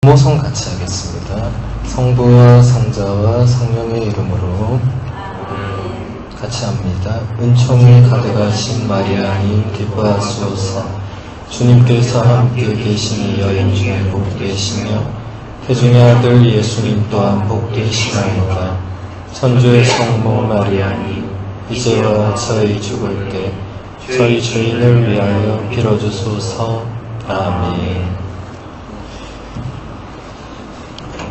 모성 같이 하겠습니다. 성부와 성자와 성령의 이름으로 같이 합니다. 은총이 가득하신 마리아님 기뻐하소서. 주님께서 함께 계시니 여인 중에 복되시며 태중의 아들 예수님 또한 복되시나이다. 천주의 성모 마리아님 이제와 저희 죽을 때 저희 죄인을 위하여 빌어주소서. 아멘.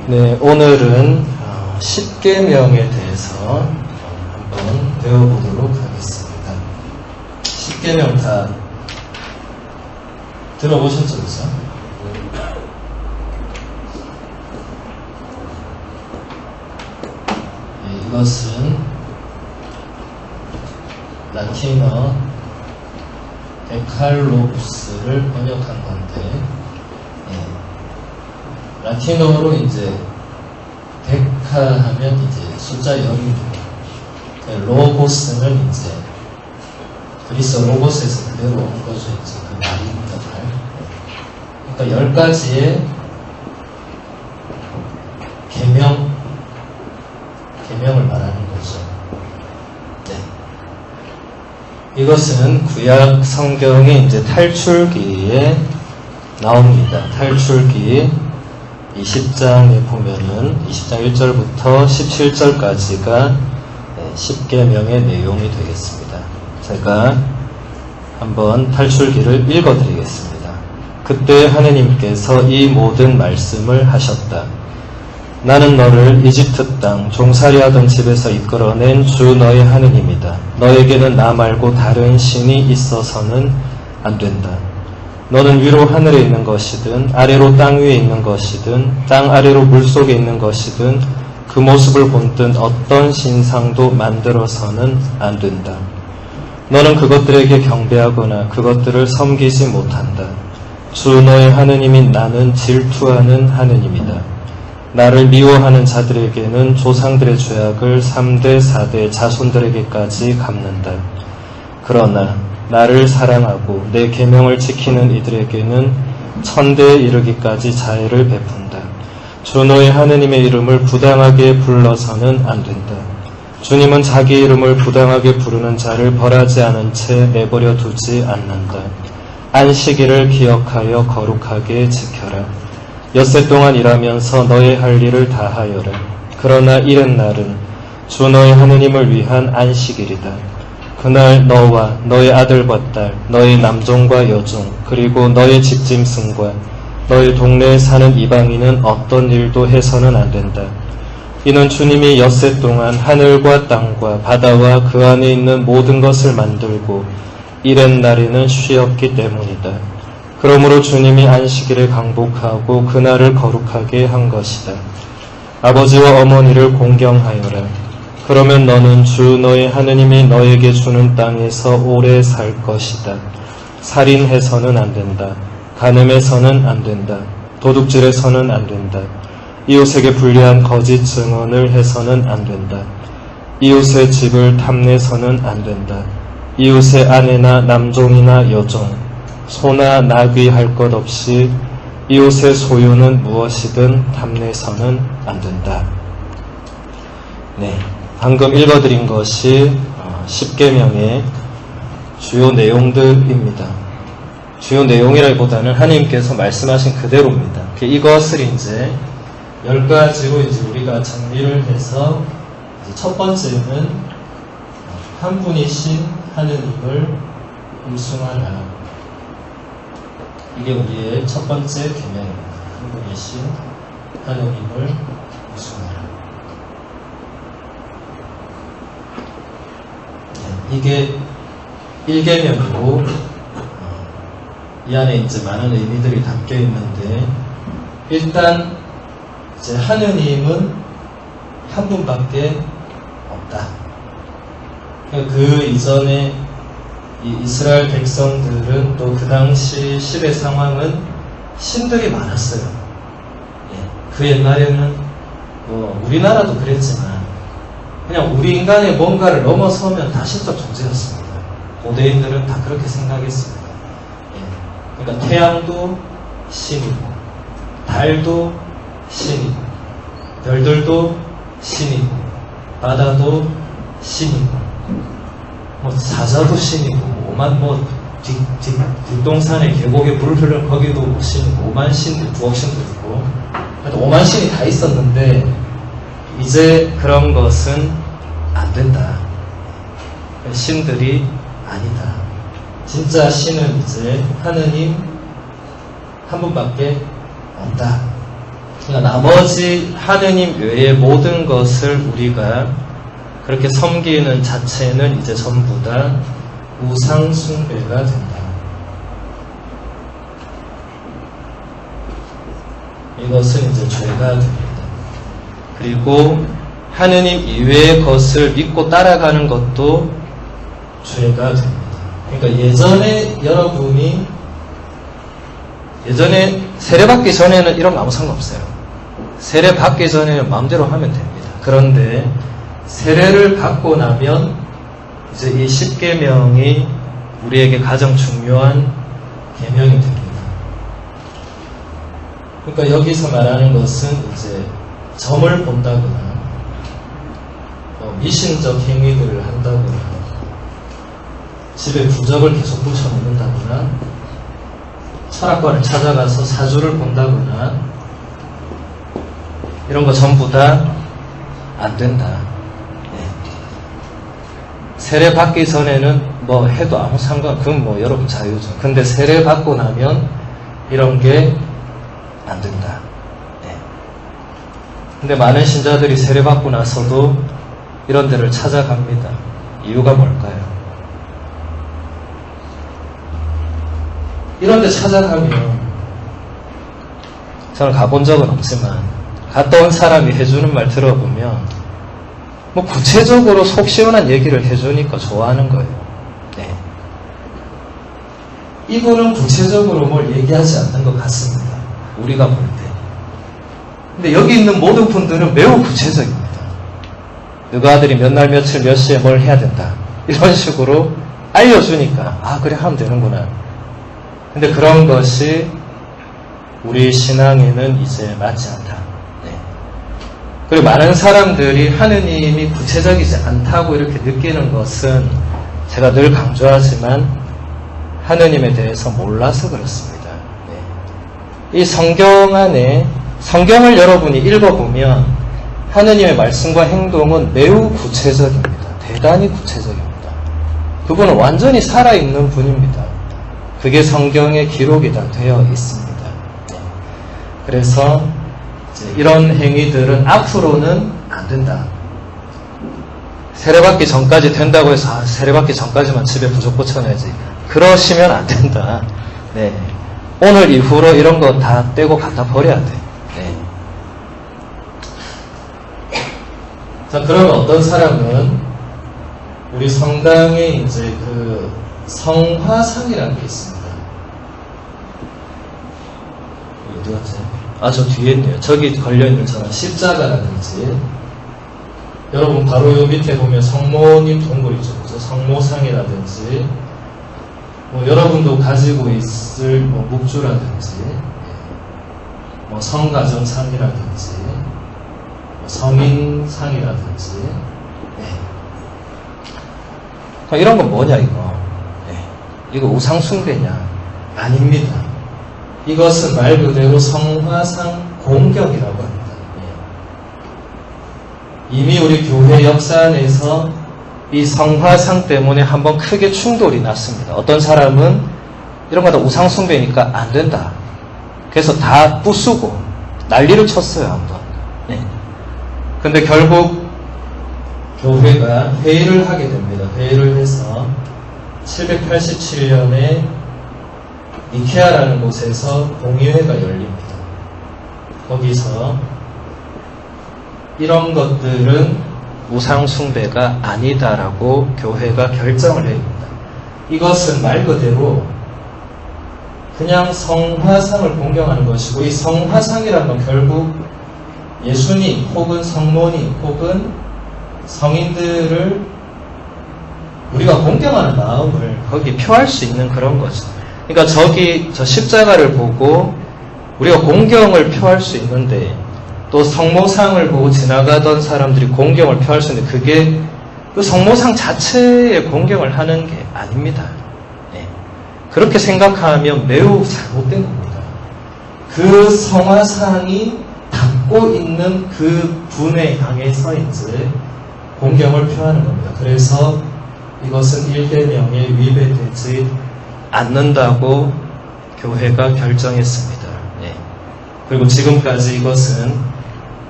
네, 오늘은 10계명에 대해서 한번 배워보도록 하겠습니다. 10계명 다 들어보신 적 있어요? 네, 이것은 라틴어 데칼로구스를 번역한 건데, 라틴어로 이제 데카 하면 이제 숫자 0입니다. 로고스는 이제 그리스 로고스에서 그대로 온 거죠. 이제 그 말입니다. 그러니까 10가지의 계명을 말하는 거죠. 네. 이것은 구약 성경의 이제 탈출기에 나옵니다. 탈출기 20장에 보면은 20장 1절부터 17절까지가 10계명의 내용이 되겠습니다. 제가 한번 탈출기를 읽어드리겠습니다. 그때 하느님께서 이 모든 말씀을 하셨다. 나는 너를 이집트 땅 종살이하던 집에서 이끌어낸 주 너의 하느님이다. 너에게는 나 말고 다른 신이 있어서는 안 된다. 너는 위로 하늘에 있는 것이든 아래로 땅 위에 있는 것이든 땅 아래로 물속에 있는 것이든 그 모습을 본뜬 어떤 신상도 만들어서는 안 된다. 너는 그것들에게 경배하거나 그것들을 섬기지 못한다. 주 너의 하느님인 나는 질투하는 하느님이다. 나를 미워하는 자들에게는 조상들의 죄악을 3대 4대 자손들에게까지 갚는다. 그러나 나를 사랑하고 내 계명을 지키는 이들에게는 천대에 이르기까지 자애를 베푼다. 주 너의 하느님의 이름을 부당하게 불러서는 안 된다. 주님은 자기 이름을 부당하게 부르는 자를 벌하지 않은 채 내버려 두지 않는다. 안식일을 기억하여 거룩하게 지켜라. 엿새 동안 일하면서 너의 할 일을 다하여라. 그러나 이튿날은 주 너의 하느님을 위한 안식일이다. 그날 너와 너의 아들과 딸, 너의 남종과 여종, 그리고 너의 집짐승과 너의 동네에 사는 이방인은 어떤 일도 해서는 안 된다. 이는 주님이 엿새 동안 하늘과 땅과 바다와 그 안에 있는 모든 것을 만들고 이튿날에는 쉬었기 때문이다. 그러므로 주님이 안식일을 강복하고 그날을 거룩하게 한 것이다. 아버지와 어머니를 공경하여라. 그러면 너는 주 너의 하느님이 너에게 주는 땅에서 오래 살 것이다. 살인해서는 안 된다. 간음해서는 안 된다. 도둑질해서는 안 된다. 이웃에게 불리한 거짓 증언을 해서는 안 된다. 이웃의 집을 탐내서는 안 된다. 이웃의 아내나 남종이나 여종, 소나 나귀 할 것 없이 이웃의 소유는 무엇이든 탐내서는 안 된다. 네. 방금 읽어드린 것이 10계명의 주요 내용들입니다. 주요 내용이라기보다는 하나님께서 말씀하신 그대로입니다. 이것을 이제 10가지로 이제 우리가 정리를 해서 이제 첫 번째는 한 분이신 하느님을 음숭하라. 이게 우리의 첫 번째 계명입니다. 한 분이신 하느님을 음숭하라. 이게 1계명이고 이 안에 이제 많은 의미들이 담겨 있는데, 일단 이제 하느님은 한 분밖에 없다. 그 이전에 이 이스라엘 백성들은 또 그 당시 시대 상황은 신들이 많았어요. 그 옛날에는 뭐 우리나라도 그랬지만 그냥 우리 인간의 뭔가를 넘어서면 다 신적 존재였습니다. 고대인들은 다 그렇게 생각했습니다. 그러니까 태양도 신이고 달도 신이고, 별들도 신이고, 바다도 신이고, 사자도 신이고, 오만 뒷동산의 계곡에 물 흐르는 거기도 신이고, 오만 신들, 부엌신도 있고, 오만 신이 다 있었는데 이제 그런 것은 안 된다. 신들이 아니다. 진짜 신은 이제 하느님 한 분밖에 없다. 그러니까 나머지 하느님 외의 모든 것을 우리가 그렇게 섬기는 자체는 이제 전부 다 우상 숭배가 된다. 이것은 이제 죄가 됩니다. 그리고 하느님 이외의 것을 믿고 따라가는 것도 죄가 됩니다. 그러니까 예전에 세례받기 전에는 이런 거 아무 상관없어요. 세례받기 전에는 마음대로 하면 됩니다. 그런데 세례를 받고 나면 이제 이 10계명이 우리에게 가장 중요한 계명이 됩니다. 그러니까 여기서 말하는 것은 이제 점을 본다거나 미신적 행위들을 한다거나 집에 부적을 계속 붙여놓는다거나 철학관을 찾아가서 사주를 본다거나 이런 거 전부 다 안 된다. 네. 세례 받기 전에는 뭐 해도 아무 그건 뭐 여러분 자유죠. 근데 세례 받고 나면 이런 게 안 된다. 네. 근데 많은 신자들이 세례 받고 나서도 이런 데를 찾아갑니다. 이유가 뭘까요? 이런 데 찾아가면 저는 가본 적은 없지만 갔다 온 사람이 해주는 말 들어보면 뭐 구체적으로 속 시원한 얘기를 해주니까 좋아하는 거예요. 네. 이분은 구체적으로 뭘 얘기하지 않는 것 같습니다. 우리가 볼 때. 근데 여기 있는 모든 분들은 매우 구체적입니다. 누구 아들이 몇 날 며칠 몇 시에 뭘 해야 된다. 이런 식으로 알려주니까 아 그래 하면 되는구나. 근데 그런 것이 우리 신앙에는 이제 맞지 않다. 네. 그리고 많은 사람들이 하느님이 구체적이지 않다고 이렇게 느끼는 것은 제가 늘 강조하지만 하느님에 대해서 몰라서 그렇습니다. 네. 이 성경 안에 성경을 여러분이 읽어보면 하느님의 말씀과 행동은 매우 구체적입니다. 대단히 구체적입니다. 그분은 완전히 살아있는 분입니다. 그게 성경에 기록이 다 되어 있습니다. 네. 그래서 이런 행위들은 앞으로는 안 된다. 세례받기 전까지 된다고 해서 세례받기 전까지만 집에 부적 붙여내지. 그러시면 안 된다. 네. 오늘 이후로 이런 거 다 떼고 갖다 버려야 돼. 네. 자, 그러면 어떤 사람은 우리 성당에 이제 그 성화상이라는 게 있습니다. 어디 갔지? 아, 저 뒤에 있네요. 저기 걸려있는 저는 십자가라든지 여러분 바로 요 밑에 보면 성모님 동굴 있죠. 그래서 성모상이라든지 뭐 여러분도 가지고 있을 뭐 묵주라든지 뭐 성가정상이라든지 뭐 성인상이라든지 네. 이런 건 뭐냐 이거 네. 이거 우상숭배냐? 아닙니다. 이것은 말 그대로 성화상 공격이라고 합니다. 네. 이미 우리 교회 역사 안에서 이 성화상 때문에 한번 크게 충돌이 났습니다. 어떤 사람은 이런 거 다 우상숭배니까 안 된다. 그래서 다 부수고 난리를 쳤어요, 한번. 네. 근데 결국 교회가 회의를 하게 됩니다. 회의를 해서 787년에 니케아라는 곳에서 공의회가 열립니다. 거기서 이런 것들은 우상숭배가 아니다라고 교회가 결정을 해입니다. 이것은 말 그대로 그냥 성화상을 공경하는 것이고 이 성화상이라는 건 결국 예수님 혹은 성모님 혹은 성인들을 우리가 공경하는 마음을 거기에 표할 수 있는 그런 거죠. 그러니까 저 십자가를 보고 우리가 공경을 표할 수 있는데, 또 성모상을 보고 지나가던 사람들이 공경을 표할 수 있는데, 그게 그 성모상 자체에 공경을 하는 게 아닙니다. 네. 그렇게 생각하면 매우 잘못된 겁니다. 그 성화상이 담고 있는 그 분에 향해서 이제 공경을 표하는 겁니다. 그래서 이것은 일계명에 위배되지 않는다고 교회가 결정했습니다. 네. 그리고 지금까지 이것은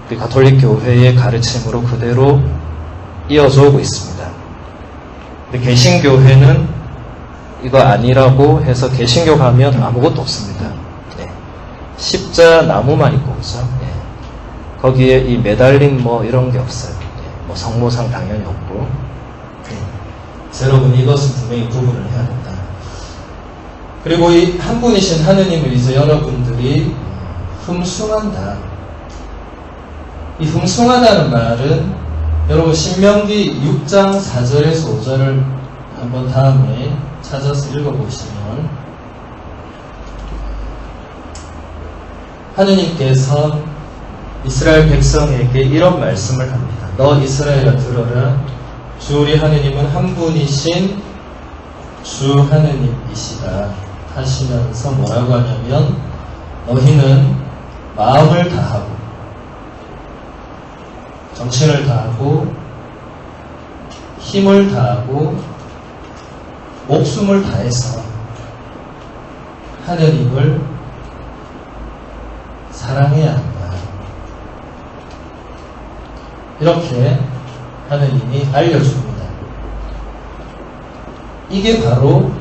우리 가톨릭 교회의 가르침으로 그대로 이어져 오고 있습니다. 근데 개신교회는 이거 아니라고 해서 개신교 가면 아무것도 없습니다. 네. 십자 나무만 있고, 그죠? 네. 거기에 이 매달린 뭐 이런 게 없어요. 네. 뭐 성모상 당연히 없고. 네. 여러분, 이것은 분명히 구분을 해야 된다. 그리고 이 한 분이신 하느님을 이제 여러분들이 흠숭한다. 이 흠숭하다는 말은 여러분 신명기 6장 4절에서 5절을 한번 다음에 찾아서 읽어보시면 하느님께서 이스라엘 백성에게 이런 말씀을 합니다. 너 이스라엘아 들어라. 주 우리 하느님은 한 분이신 주 하느님이시다 하시면서 뭐라고 하냐면 너희는 마음을 다하고 정신을 다하고 힘을 다하고 목숨을 다해서 하느님을 사랑해야 한다. 이렇게 하느님이 알려줍니다. 이게 바로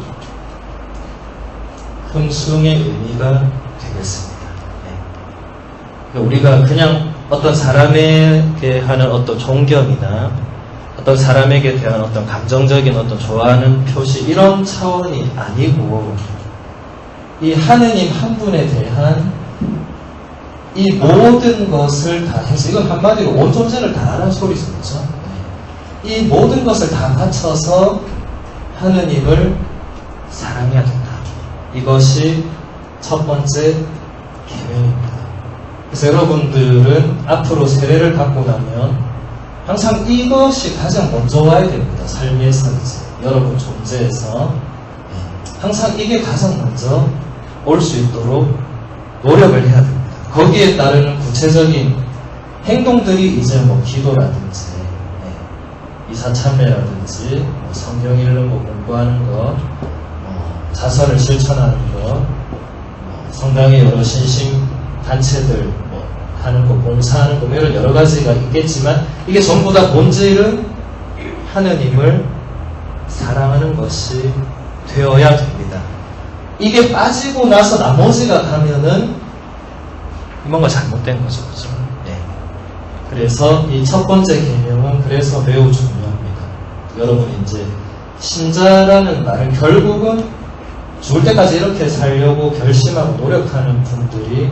흠숭의 의미가 되겠습니다. 네. 우리가 그냥 어떤 사람에게 하는 어떤 존경이나 어떤 사람에게 대한 어떤 감정적인 어떤 좋아하는 표시 이런 차원이 아니고 이 하느님 한 분에 대한 이 모든 것을 다 해서 이건 한마디로 온 존재를 다 하라는 소리죠. 그렇죠? 이 모든 것을 다 바쳐서 하느님을 사랑해야 된다. 이것이 첫 번째 계명입니다. 그래서 여러분들은 앞으로 세례를 받고 나면 항상 이것이 가장 먼저 와야 됩니다. 삶에서 이제 여러분 존재에서 항상 이게 가장 먼저 올 수 있도록 노력을 해야 됩니다. 거기에 따르는 구체적인 행동들이 이제 뭐 기도라든지 이사참회라든지 성경 읽는 거 공부하는 거 자선을 실천하는 거 성당의 여러 신심 단체들 뭐 하는 거 봉사하는 거 이런 여러 가지가 있겠지만 이게 전부 다 본질은 하느님을 사랑하는 것이 되어야 됩니다. 이게 빠지고 나서 나머지가 가면은 뭔가 잘못된 거죠. 그죠? 네. 그래서 이 첫 번째 계명은 그래서 매우 중요합니다. 여러분이 이제 신자라는 말은 결국은 죽을 때까지 이렇게 살려고 결심하고 노력하는 분들이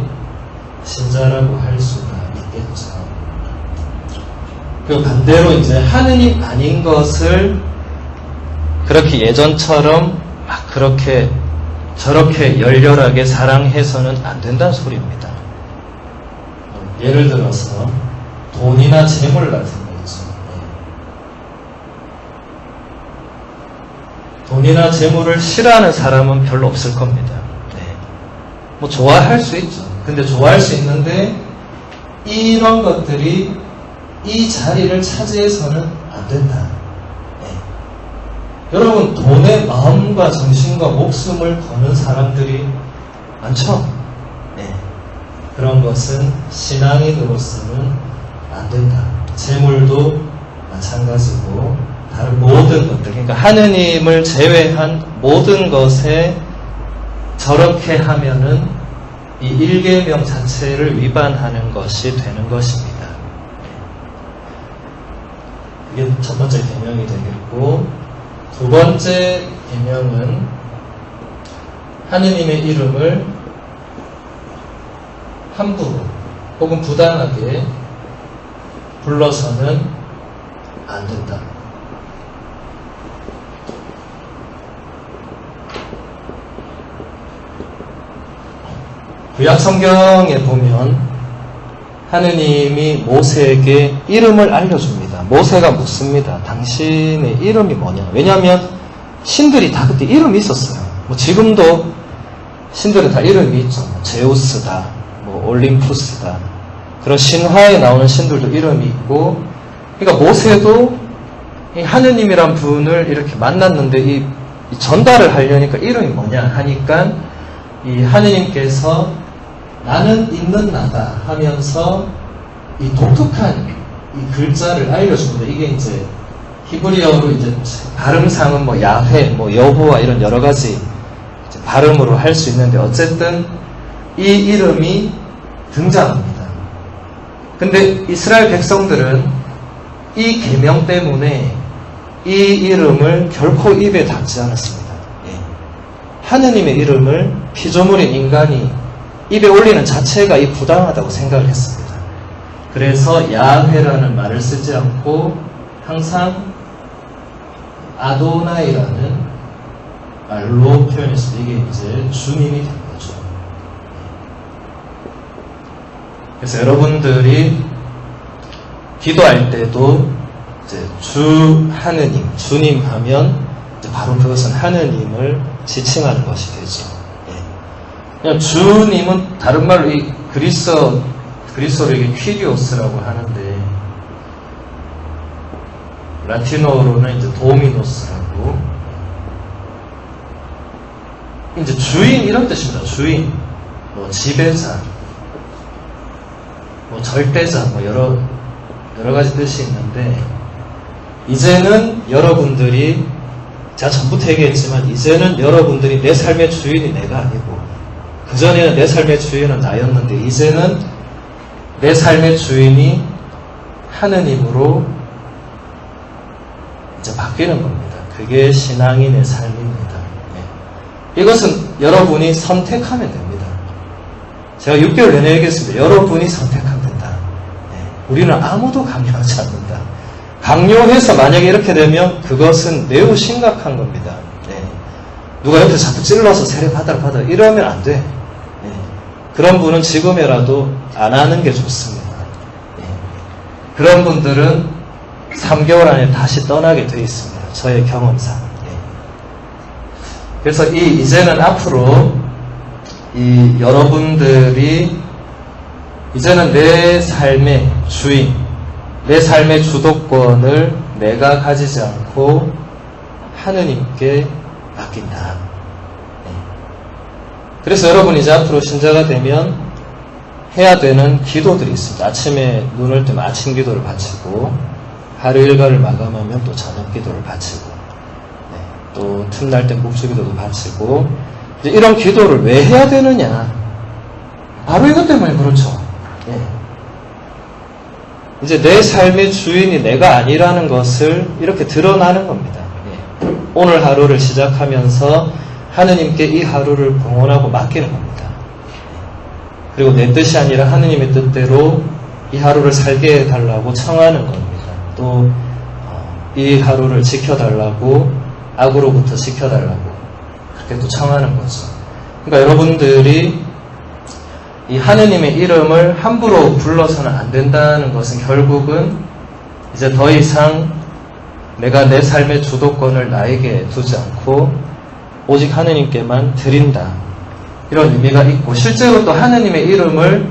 신자라고 할 수가 있겠죠. 그리고 반대로 이제 하느님 아닌 것을 그렇게 예전처럼 막 그렇게 저렇게 열렬하게 사랑해서는 안 된다는 소리입니다. 예를 들어서 돈이나 재물 같은 거 있죠. 돈이나 재물을 싫어하는 사람은 별로 없을 겁니다. 네. 뭐 좋아할 수 있죠. 근데 좋아할 수 있는데 이런 것들이 이 자리를 차지해서는 안 된다. 네. 여러분 돈에 마음과 정신과 목숨을 거는 사람들이 많죠. 네. 그런 것은 신앙인으로서는 안 된다. 재물도 마찬가지고 다른 모든 것들, 그러니까 하느님을 제외한 모든 것에 저렇게 하면은 이 일계명 자체를 위반하는 것이 되는 것입니다. 이게 첫 번째 계명이 되겠고, 두 번째 계명은 하느님의 이름을 함부로 혹은 부당하게 불러서는 안 된다. 구약 성경에 보면 하느님이 모세에게 이름을 알려줍니다. 모세가 묻습니다. 당신의 이름이 뭐냐? 왜냐하면 신들이 다 그때 이름이 있었어요. 뭐 지금도 신들은 다 이름이 있죠. 제우스다, 뭐 올림푸스다. 그런 신화에 나오는 신들도 이름이 있고, 그러니까 모세도 이 하느님이란 분을 이렇게 만났는데 이 전달을 하려니까 이름이 뭐냐 하니까 이 하느님께서 나는 있는 나다 하면서 이 독특한 이 글자를 알려줍니다. 이게 이제 히브리어로 이제 발음상은 뭐 야훼, 뭐 여호와 이런 여러 가지 발음으로 할 수 있는데 어쨌든 이 이름이 등장합니다. 근데 이스라엘 백성들은 이 계명 때문에 이 이름을 결코 입에 담지 않았습니다. 예. 하느님의 이름을 피조물인 인간이 입에 올리는 자체가 이 부당하다고 생각을 했습니다. 그래서 야훼라는 말을 쓰지 않고 항상 아도나이라는 말로 표현했습니다. 이게 이제 주님이 된 거죠. 그래서 여러분들이 기도할 때도 이제 주 하느님, 주님 하면 이제 바로 그것은 하느님을 지칭하는 것이 되죠. 그냥 주님은 다른 말로 이 그리스어로 이게 퀴리오스라고 하는데 라틴어로는 이제 도미노스라고 이제 주인 이런 뜻입니다. 주인, 뭐 지배자, 뭐 절대자, 뭐 여러 가지 뜻이 있는데 이제는 여러분들이 제가 전부터 얘기했지만 이제는 여러분들이 내 삶의 주인이 내가 아니고 그전에는 내 삶의 주인은 나였는데 이제는 내 삶의 주인이 하느님으로 이제 바뀌는 겁니다. 그게 신앙인의 삶입니다. 네. 이것은 여러분이 선택하면 됩니다. 제가 6개월 내내 얘기했습니다. 여러분이 선택하면 된다. 네. 우리는 아무도 강요하지 않는다. 강요해서 만약에 이렇게 되면 그것은 매우 심각한 겁니다. 네. 누가 옆에 자꾸 찔러서 세례 받아라 이러면 안 돼. 네. 그런 분은 지금이라도 안 하는 게 좋습니다. 네. 그런 분들은 3개월 안에 다시 떠나게 되어 있습니다. 저의 경험상. 네. 그래서 이제는 앞으로 여러분들이 이제는 내 삶의 주인, 내 삶의 주도권을 내가 가지지 않고 하느님께 맡긴다. 네. 그래서 여러분 이제 앞으로 신자가 되면 해야 되는 기도들이 있습니다. 아침에 눈을 뜨면 아침 기도를 바치고 하루 일과를 마감하면 또 저녁 기도를 바치고 네. 또 틈날 때 묵주 기도도 바치고 이제 이런 기도를 왜 해야 되느냐? 바로 이것 때문에 그렇죠. 네. 이제 내 삶의 주인이 내가 아니라는 것을 이렇게 드러나는 겁니다. 예. 오늘 하루를 시작하면서 하느님께 이 하루를 봉헌하고 맡기는 겁니다. 그리고 내 뜻이 아니라 하느님의 뜻대로 이 하루를 살게 해달라고 청하는 겁니다. 또 이 하루를 지켜달라고 악으로부터 지켜달라고 그렇게 또 청하는 거죠. 그러니까 여러분들이 이 하느님의 이름을 함부로 불러서는 안 된다는 것은 결국은 이제 더 이상 내가 내 삶의 주도권을 나에게 두지 않고 오직 하느님께만 드린다. 이런 의미가 있고 실제로 또 하느님의 이름을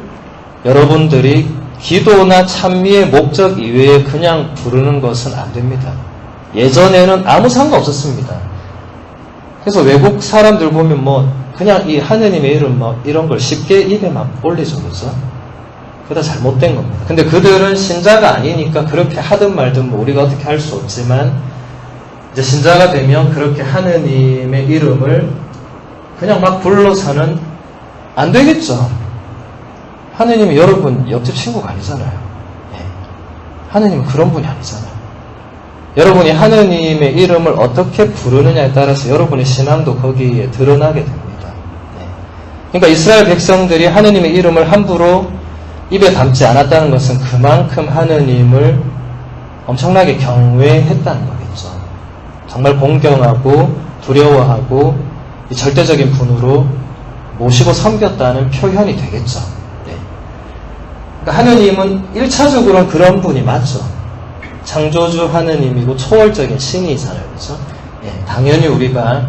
여러분들이 기도나 찬미의 목적 이외에 그냥 부르는 것은 안 됩니다. 예전에는 아무 상관없었습니다. 그래서 외국 사람들 보면 뭐 그냥 이 하느님의 이름 뭐 이런 걸 쉽게 입에 막 올리죠, 그죠? 그거 다 잘못된 겁니다. 근데 그들은 신자가 아니니까 그렇게 하든 말든 뭐 우리가 어떻게 할 수 없지만 이제 신자가 되면 그렇게 하느님의 이름을 그냥 막 불러서는 안 되겠죠. 하느님이 여러분 옆집 친구가 아니잖아요. 네. 하느님은 그런 분이 아니잖아요. 여러분이 하느님의 이름을 어떻게 부르느냐에 따라서 여러분의 신앙도 거기에 드러나게 됩니다. 네. 그러니까 이스라엘 백성들이 하느님의 이름을 함부로 입에 담지 않았다는 것은 그만큼 하느님을 엄청나게 경외했다는 거겠죠. 정말 공경하고 두려워하고 이 절대적인 분으로 모시고 섬겼다는 표현이 되겠죠. 네. 그러니까 하느님은 1차적으로는 그런 분이 맞죠. 창조주 하느님이고 초월적인 신이잖아요. 그렇죠? 네. 당연히 우리가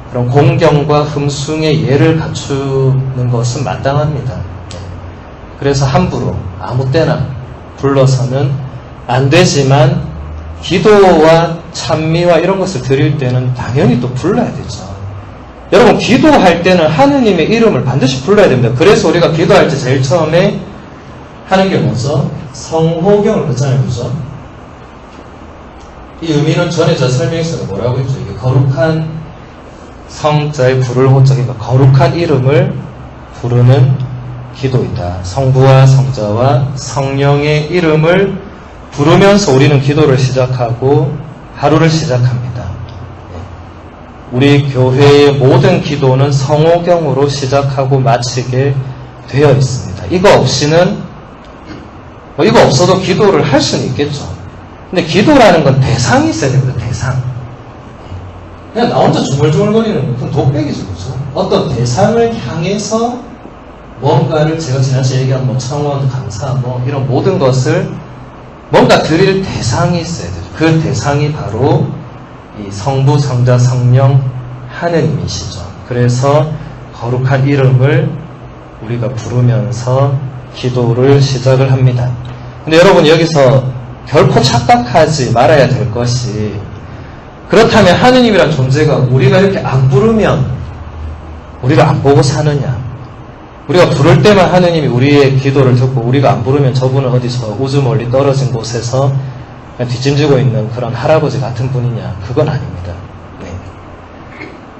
그런 공경과 흠숭의 예를 갖추는 것은 마땅합니다. 네. 그래서 함부로 아무 때나 불러서는 안 되지만 기도와 찬미와 이런 것을 드릴 때는 당연히 또 불러야 되죠. 여러분, 기도할 때는 하느님의 이름을 반드시 불러야 됩니다. 그래서 우리가 기도할 때 제일 처음에 하는 게 뭐죠? 성호경을 듣잖아요. 그죠? 이 의미는 전에 제가 설명했어요. 뭐라고 했죠? 이게 거룩한 성자의 부를 호적이니까 거룩한 이름을 부르는 기도이다. 성부와 성자와 성령의 이름을 부르면서 우리는 기도를 시작하고 하루를 시작합니다. 우리 교회의 모든 기도는 성호경으로 시작하고 마치게 되어 있습니다. 이거 없이는 이거 없어도 기도를 할 수는 있겠죠. 근데 기도라는 건 대상이 있어야 됩니다. 대상. 그냥 나 혼자 중얼중얼거리는 건 독백이죠. 그렇죠? 어떤 대상을 향해서 뭔가를 제가 지난주에 얘기한 뭐 청원, 감사, 뭐 이런 모든 것을 뭔가 드릴 대상이 있어야 돼요. 그 대상이 바로 이 성부, 성자, 성령 하느님이시죠. 그래서 거룩한 이름을 우리가 부르면서 기도를 시작을 합니다. 근데 여러분, 여기서 결코 착각하지 말아야 될 것이, 그렇다면 하느님이란 존재가 우리가 이렇게 안 부르면 우리가 안 보고 사느냐? 우리가 부를 때만 하느님이 우리의 기도를 듣고 우리가 안 부르면 저분은 어디서 우주 멀리 떨어진 곳에서 뒷짐지고 있는 그런 할아버지 같은 분이냐? 그건 아닙니다. 네.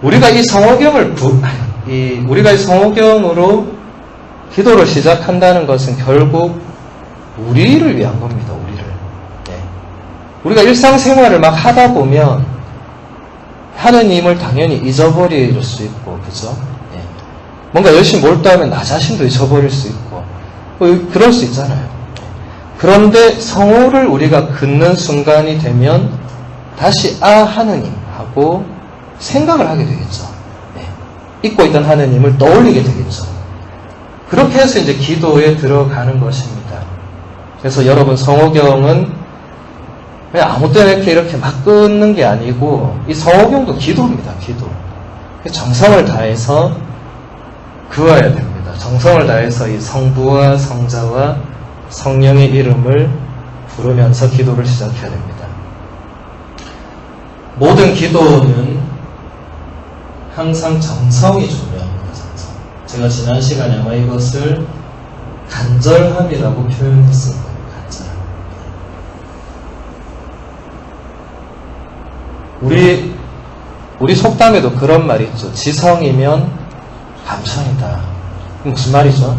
우리가 이 성호경으로 기도를 시작한다는 것은 결국 우리를 위한 겁니다. 우리를. 네. 우리가 일상생활을 막 하다 보면 하느님을 당연히 잊어버릴 수 있고, 그죠? 네. 뭔가 열심히 몰두하면 나 자신도 잊어버릴 수 있고, 그럴 수 있잖아요. 그런데 성호를 우리가 긋는 순간이 되면 다시 하느님 하고 생각을 하게 되겠죠. 네. 잊고 있던 하느님을 떠올리게 되겠죠. 그렇게 해서 이제 기도에 들어가는 것입니다. 그래서 여러분, 성호경은 그냥 아무 때나 이렇게 막 끊는 게 아니고, 이 성호경도 기도입니다. 기도. 정성을 다해서 그어야 됩니다. 정성을 다해서 이 성부와 성자와 성령의 이름을 부르면서 기도를 시작해야 됩니다. 모든 기도는 항상 정성이 중요합니다. 정성. 제가 지난 시간에 아마 이것을 간절함이라고 표현했을 거예요. 간절함. 우리 속담에도 그런 말이 있죠. 지성이면 감성이다. 무슨 말이죠?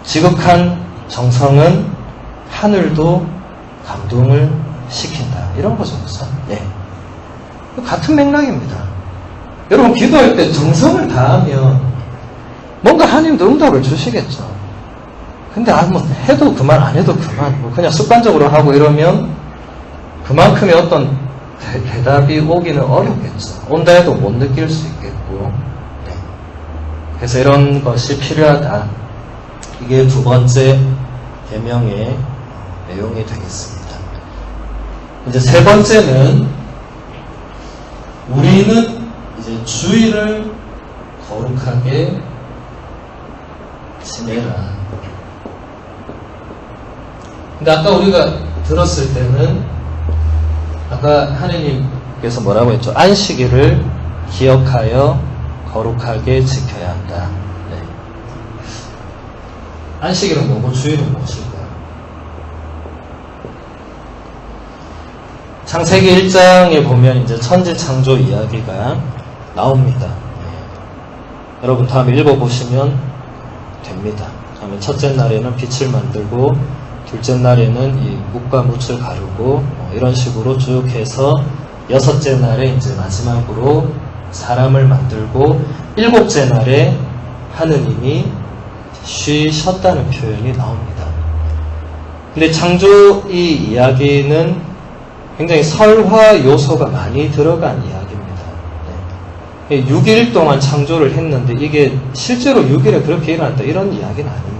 지극한 정성은 하늘도 감동을 시킨다. 이런 거죠. 그래서 네. 같은 맥락입니다. 여러분, 기도할 때 정성을 다하면 뭔가 하나님도 응답을 주시겠죠. 근데 뭐 해도 그만, 안 해도 그만, 뭐 그냥 습관적으로 하고 이러면 그만큼의 어떤 대답이 오기는 어렵겠죠. 온다 해도 못 느낄 수 있겠고. 네. 그래서 이런 것이 필요하다. 이게 두 번째 계명의 내용이 되겠습니다. 이제 세 번째는 우리는 이제 주일을 거룩하게 지내라. 근데 아까 우리가 들었을 때는 아까 하느님께서 뭐라고 했죠? 안식일을 기억하여 거룩하게 지켜야 한다. 네. 안식일은 뭐고 주일은 무엇일까요? 창세기 1장에 보면 이제 천지 창조 이야기가 나옵니다. 네. 여러분 다음에 읽어보시면 됩니다. 그러면 첫째 날에는 빛을 만들고 둘째 날에는 이 묵과 뭇을 가르고 이런 식으로 쭉 해서 여섯째 날에 이제 마지막으로 사람을 만들고 일곱째 날에 하느님이 쉬셨다는 표현이 나옵니다. 근데 창조 이 이야기는 굉장히 설화 요소가 많이 들어간 이야기입니다. 네. 6일 동안 창조를 했는데 이게 실제로 6일에 그렇게 일어났다 이런 이야기는 아닙니다.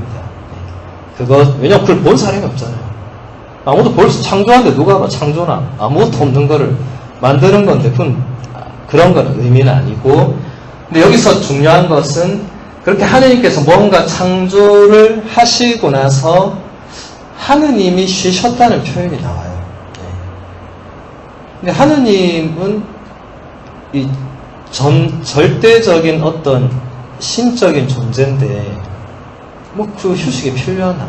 왜냐면 그걸 본 사람이 없잖아요. 아무도 벌써 창조하는데 누가 봐 창조나 아무것도 없는 거를 만드는 건데 그런 거는 의미는 아니고, 근데 여기서 중요한 것은 그렇게 하느님께서 뭔가 창조를 하시고 나서 하느님이 쉬셨다는 표현이 나와요. 근데 하느님은 이 절대적인 어떤 신적인 존재인데 뭐 그 휴식이 필요하나?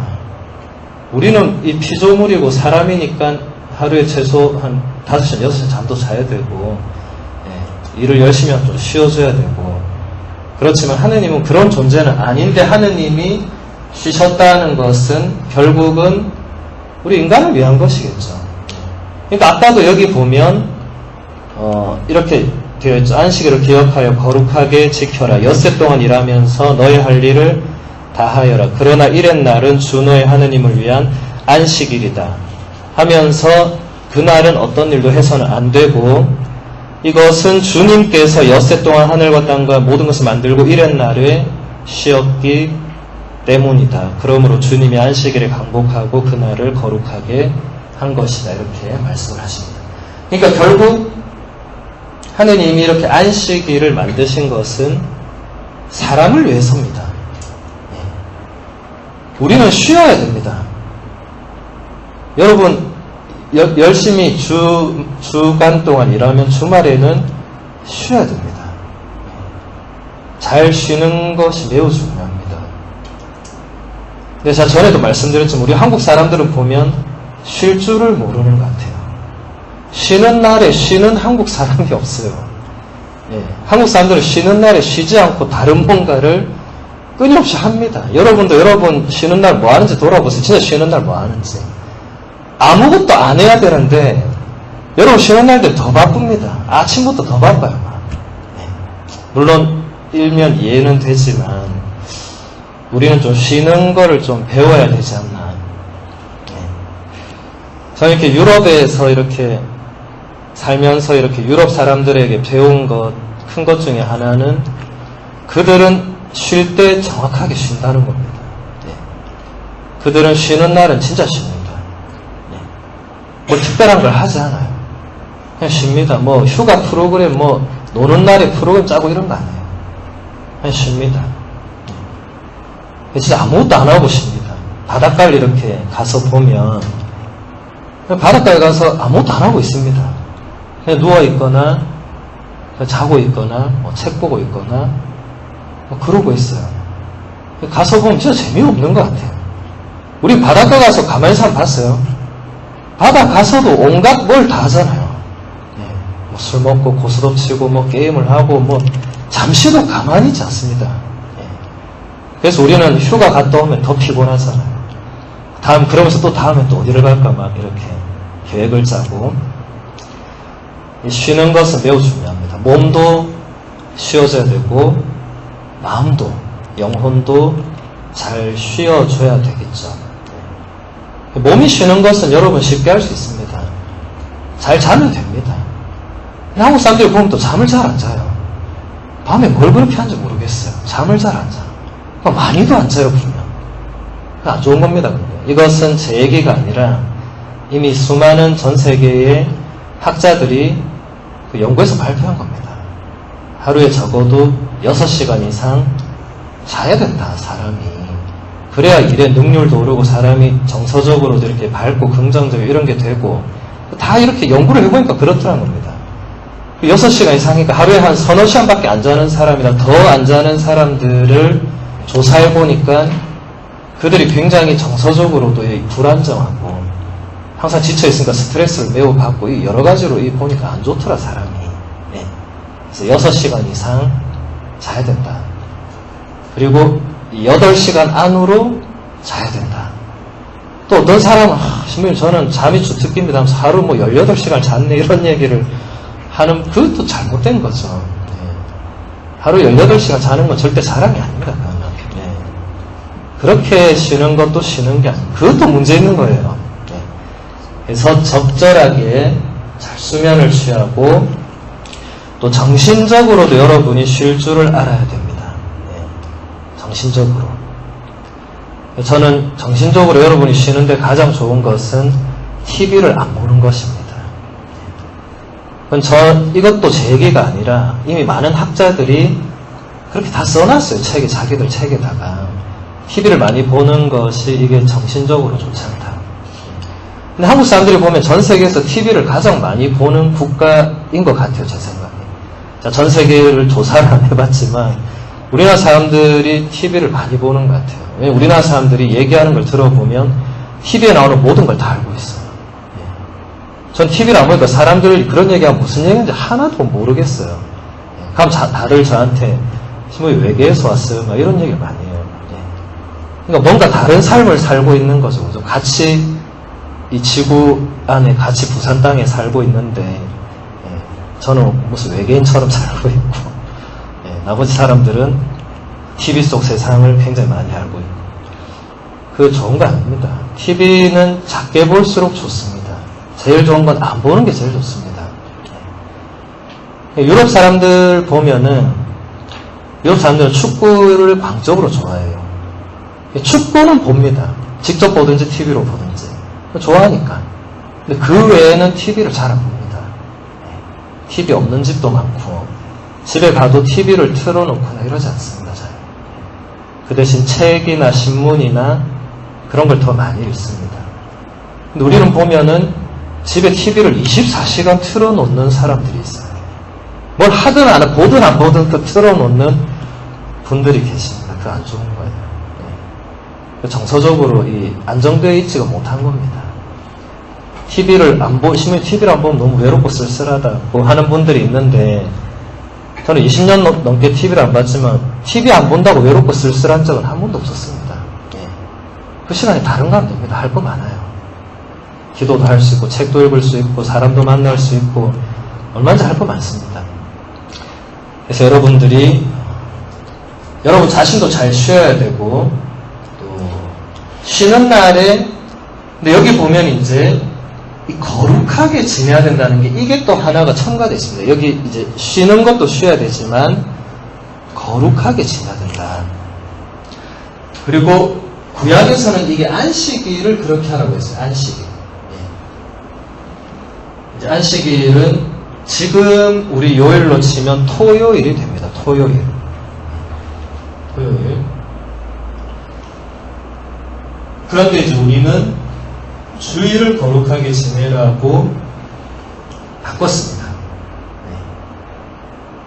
우리는 이 피조물이고 사람이니까 하루에 최소 한 5시간, 6시간 잠도 자야 되고 일을 열심히 하면 좀 쉬어줘야 되고, 그렇지만 하느님은 그런 존재는 아닌데 하느님이 쉬셨다는 것은 결국은 우리 인간을 위한 것이겠죠. 그러니까 아까도 여기 보면 이렇게 되어 있죠. 안식일을 기억하여 거룩하게 지켜라. 엿새 동안 일하면서 너의 할 일을 다하여라. 그러나 이렛날은 주 너의 하느님을 위한 안식일이다 하면서 그날은 어떤 일도 해서는 안 되고, 이것은 주님께서 엿새 동안 하늘과 땅과 모든 것을 만들고 이렛날에 쉬었기 때문이다. 그러므로 주님이 안식일에 강복하고 그날을 거룩하게 한 것이다. 이렇게 말씀을 하십니다. 그러니까 결국 하느님이 이렇게 안식일을 만드신 것은 사람을 위해서입니다. 우리는 쉬어야 됩니다. 여러분 열심히 주간 동안 일하면 주말에는 쉬어야 됩니다. 잘 쉬는 것이 매우 중요합니다. 근데 제가 전에도 말씀드렸지만 우리 한국 사람들은 보면 쉴 줄을 모르는 것 같아요. 쉬는 날에 쉬는 한국 사람이 없어요. 한국 사람들은 쉬는 날에 쉬지 않고 다른 뭔가를 끊임없이 합니다. 여러분도 여러분 쉬는 날 뭐 하는지 돌아보세요. 진짜 쉬는 날 뭐 하는지. 아무것도 안 해야 되는데 여러분 쉬는 날들 더 바쁩니다. 아침부터 더 바빠요. 물론 일면 이해는 되지만 우리는 좀 쉬는 거를 좀 배워야 되지 않나. 저는 이렇게 유럽에서 이렇게 살면서 이렇게 유럽 사람들에게 배운 큰 것 중에 하나는 그들은 쉴 때 정확하게 쉰다는 겁니다. 그들은 쉬는 날은 진짜 쉽니다. 뭐 특별한 걸 하지 않아요. 그냥 쉽니다. 뭐 휴가 프로그램, 뭐 노는 날에 프로그램 짜고 이런 거 안 해요. 그냥 쉽니다. 진짜 아무것도 안 하고 쉽니다. 바닷가를 이렇게 가서 보면 바닷가에 가서 아무것도 안 하고 있습니다. 그냥 누워 있거나 그냥 자고 있거나 뭐 책 보고 있거나 뭐 그러고 있어요. 가서 보면 진짜 재미없는 것 같아요. 우리 바닷가 가서 가만히 있으면 봤어요. 바다 가서도 온갖 뭘 다 하잖아요. 뭐 술 먹고 고스톱 치고 뭐 게임을 하고 뭐 잠시도 가만히 있지 않습니다. 그래서 우리는 휴가 갔다 오면 더 피곤하잖아요. 그러면서 또 다음에 또 어디를 갈까 막 이렇게 계획을 짜고. 쉬는 것은 매우 중요합니다. 몸도 쉬어줘야 되고 마음도 영혼도 잘 쉬어줘야 되겠죠. 몸이 쉬는 것은 여러분 쉽게 할 수 있습니다. 잘 자면 됩니다. 한국 사람들이 보면 또 잠을 잘 안 자요. 밤에 뭘 그렇게 하는지 모르겠어요. 잠을 잘 안 자. 많이도 안 자요, 보면. 안 좋은 겁니다. 이것은 제 얘기가 아니라 이미 수많은 전 세계의 학자들이 그 연구에서 발표한 겁니다. 하루에 적어도 6시간 이상 자야 된다, 사람이. 그래야 일의 능률도 오르고 사람이 정서적으로도 이렇게 밝고 긍정적이고 이런 게 되고, 다 이렇게 연구를 해보니까 그렇더라는 겁니다. 6시간 이상이니까 하루에 한 서너 시간밖에 안 자는 사람이나 더 안 자는 사람들을 조사해보니까 그들이 굉장히 정서적으로도 불안정하고 항상 지쳐있으니까 스트레스를 매우 받고 여러 가지로 보니까 안 좋더라, 사람이. 그래서 6시간 이상 자야 된다. 그리고 8시간 안으로 자야 된다. 또 어떤 사람은 신부님 저는 잠이 주특기입니다 하면서 하루 뭐 18시간 잤네 이런 얘기를 하는, 그것도 잘못된 거죠. 하루 18시간 자는 건 절대 자랑이 아닙니다. 그렇게 쉬는 것도 쉬는 게 아니고 그것도 문제 있는 거예요. 그래서 적절하게 잘 수면을 취하고 또 정신적으로도 여러분이 쉴 줄을 알아야 됩니다. 예, 정신적으로. 저는 정신적으로 여러분이 쉬는데 가장 좋은 것은 TV를 안 보는 것입니다. 이것도 제 얘기가 아니라 이미 많은 학자들이 그렇게 다 써놨어요. 자기들 책에다가. TV를 많이 보는 것이 이게 정신적으로 좋지 않다. 근데 한국 사람들이 보면 전 세계에서 TV를 가장 많이 보는 국가인 것 같아요, 제 생각에. 자, 전 세계를 조사를 안 해봤지만, 우리나라 사람들이 TV를 많이 보는 것 같아요. 왜냐면 우리나라 사람들이 얘기하는 걸 들어보면, TV에 나오는 모든 걸 다 알고 있어요. 전 TV를 안 보니까 사람들이 그런 얘기하면 무슨 얘기인지 하나도 모르겠어요. 그럼 다들 저한테, 뭐 외계에서 왔어요? 막 이런 얘기를 많이 해요. 그러니까 뭔가 다른 삶을 살고 있는 거죠. 그죠? 같이 이 지구 안에 같이 부산 땅에 살고 있는데 저는 무슨 외계인처럼 살고 있고 나머지 사람들은 TV 속 세상을 굉장히 많이 알고 있고 그거 좋은 거 아닙니다. TV는 작게 볼수록 좋습니다. 제일 좋은 건 안 보는 게 제일 좋습니다. 유럽 사람들 보면은 유럽 사람들은 축구를 광적으로 좋아해요. 축구는 봅니다. 직접 보든지 TV로 보든지. 좋아하니까. 근데 그 외에는 TV를 잘 안 봅니다. TV 없는 집도 많고, 집에 가도 TV를 틀어놓거나 이러지 않습니다, 잘. 그 대신 책이나 신문이나 그런 걸 더 많이 읽습니다. 근데 우리는 보면은 집에 TV를 24시간 틀어놓는 사람들이 있어요. 뭘 하든 안 하든, 보든 안 보든 또 틀어놓는 분들이 계십니다. 그거 안 좋은 거예요. 정서적으로 안정되어 있지가 못한 겁니다. TV를 안 보면 너무 외롭고 쓸쓸하다고 하는 분들이 있는데, 저는 20년 넘게 TV를 안 봤지만, TV 안 본다고 외롭고 쓸쓸한 적은 한 번도 없었습니다. 그 시간에 다른 거 하면 됩니다. 할 거 많아요. 기도도 할 수 있고, 책도 읽을 수 있고, 사람도 만날 수 있고, 얼마든지 할 거 많습니다. 그래서 여러분 자신도 잘 쉬어야 되고, 쉬는 날에, 근데 여기 보면 이제, 거룩하게 지내야 된다는 게, 이게 또 하나가 첨가되어 있습니다. 여기 이제, 쉬는 것도 쉬어야 되지만, 거룩하게 지내야 된다. 그리고, 구약에서는 이게 안식일을 그렇게 하라고 했어요. 안식일. 이제 안식일은, 지금 우리 요일로 치면 토요일이 됩니다. 토요일. 그런데 이제 우리는 주일을 거룩하게 지내라고 바꿨습니다.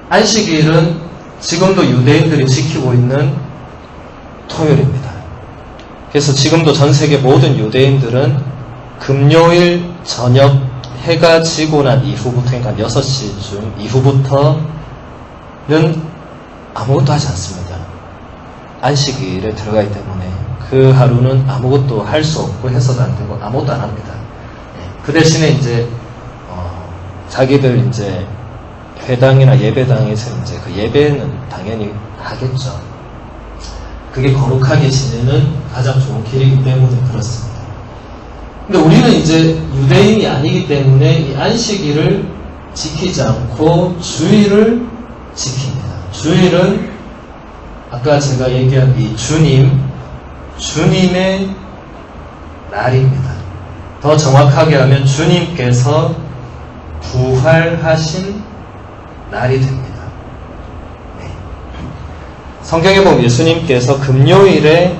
안식일은 지금도 유대인들이 지키고 있는 토요일입니다. 그래서 지금도 전 세계 모든 유대인들은 금요일 저녁 해가 지고 난 이후부터, 그러니까 6시쯤 이후부터는 아무것도 하지 않습니다. 안식일에 들어가기 때문에 그 하루는 아무것도 할 수 없고 해서도 안 되고 아무것도 안 합니다. 그 대신에 이제 자기들 이제 회당이나 예배당에서 이제 그 예배는 당연히 하겠죠. 그게 거룩하게 지내는 가장 좋은 길이기 때문에 그렇습니다. 근데 우리는 이제 유대인이 아니기 때문에 이 안식일을 지키지 않고 주일을 지킵니다. 주일은 아까 제가 얘기한 이 주님의 날입니다. 더 정확하게 하면 주님께서 부활하신 날이 됩니다. 성경에 보면 예수님께서 금요일에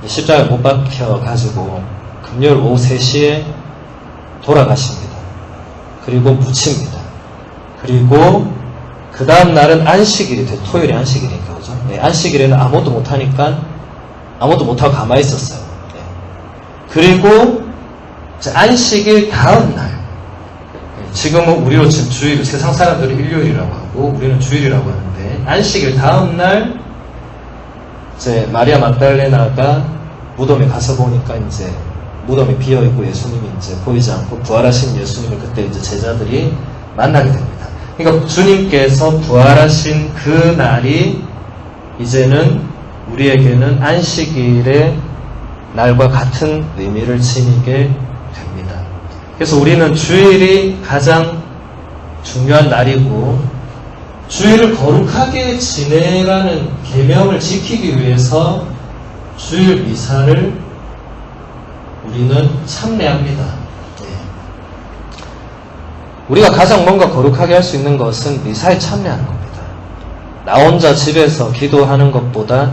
십자가에 못 박혀가지고 금요일 오후 3시에 돌아가십니다. 그리고 묻힙니다. 그리고 그 다음 날은 안식일이 돼요. 토요일이 안식일이니까, 그죠? 안식일에는 아무것도 못하니까 아무것도 못하고 가만히 있었어요. 그리고 안식일 다음 날, 지금은 우리로 지금 주일, 세상 사람들은 일요일이라고 하고 우리는 주일이라고 하는데, 안식일 다음 날 이제 마리아 막달레나가 무덤에 가서 보니까 이제 무덤이 비어 있고 예수님이 이제 보이지 않고 부활하신 예수님을 그때 이제 제자들이 만나게 됩니다. 그러니까 주님께서 부활하신 그 날이 이제는 우리에게는 안식일의 날과 같은 의미를 지니게 됩니다. 그래서 우리는 주일이 가장 중요한 날이고 주일을 거룩하게 지내라는 계명을 지키기 위해서 주일 미사를 우리는 참례합니다. 네. 우리가 가장 뭔가 거룩하게 할 수 있는 것은 미사에 참례하는 겁니다. 나 혼자 집에서 기도하는 것보다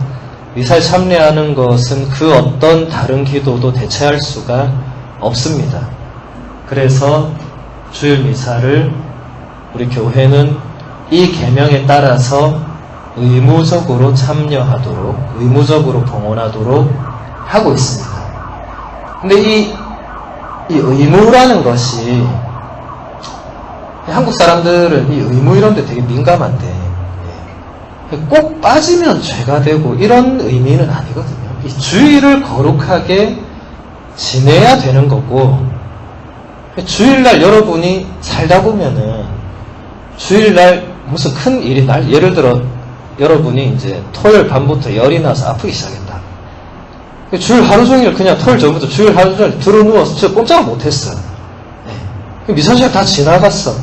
미사에 참례하는 것은 그 어떤 다른 기도도 대체할 수가 없습니다. 그래서 주일 미사를 우리 교회는 이 계명에 따라서 의무적으로 참여하도록, 의무적으로 봉헌하도록 하고 있습니다. 근데 이 의무라는 것이 한국 사람들은 이 의무 이런 데 되게 민감한데 꼭 빠지면 죄가 되고 이런 의미는 아니거든요. 이 주일을 거룩하게 지내야 되는 거고, 주일날 여러분이 살다 보면은 주일날 무슨 큰 일이 예를 들어 여러분이 이제 토요일 밤부터 열이 나서 아프기 시작했다. 주일 하루 종일 그냥 토요일 전부터 주일 하루 종일 들어누워서 진짜 꼼짝을 못했어. 네. 미사시간 다 지나갔어.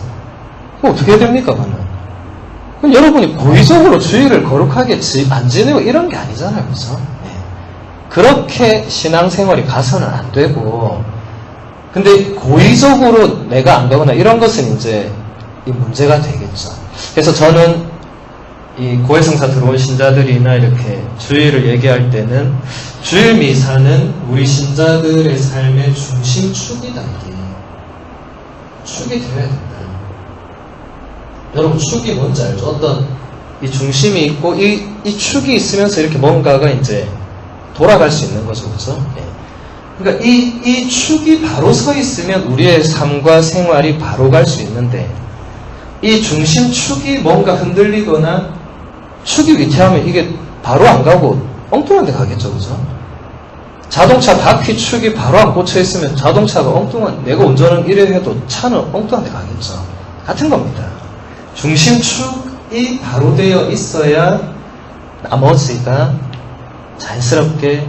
그럼 어떻게 해야 됩니까, 그러면? 그럼 여러분이 고의적으로 주일을 거룩하게 안 지내고 이런 게 아니잖아요, 그죠? 네. 그렇게 신앙생활이 가서는 안 되고, 근데 고의적으로 내가 안 가거나 이런 것은 이제 이 문제가 되겠죠. 그래서 저는 이 고해성사 들어온 신자들이나 이렇게 주일을 얘기할 때는 주일 미사는 우리 신자들의 삶의 중심축이다. 이게 축이 되어야 된다. 여러분 축이 뭔지 알죠? 어떤 이 중심이 있고 이 축이 있으면서 이렇게 뭔가가 이제 돌아갈 수 있는 거죠, 그렇죠? 네. 그러니까 이 축이 바로 서 있으면 우리의 삶과 생활이 바로 갈 수 있는데 이 중심 축이 뭔가 흔들리거나 축이 위태하면 이게 바로 안 가고 엉뚱한 데 가겠죠, 그죠? 자동차 바퀴 축이 바로 안 꽂혀 있으면 자동차가 엉뚱한, 내가 운전은 이래 해도 차는 엉뚱한 데 가겠죠. 같은 겁니다. 중심축이 바로 되어 있어야 나머지가 자연스럽게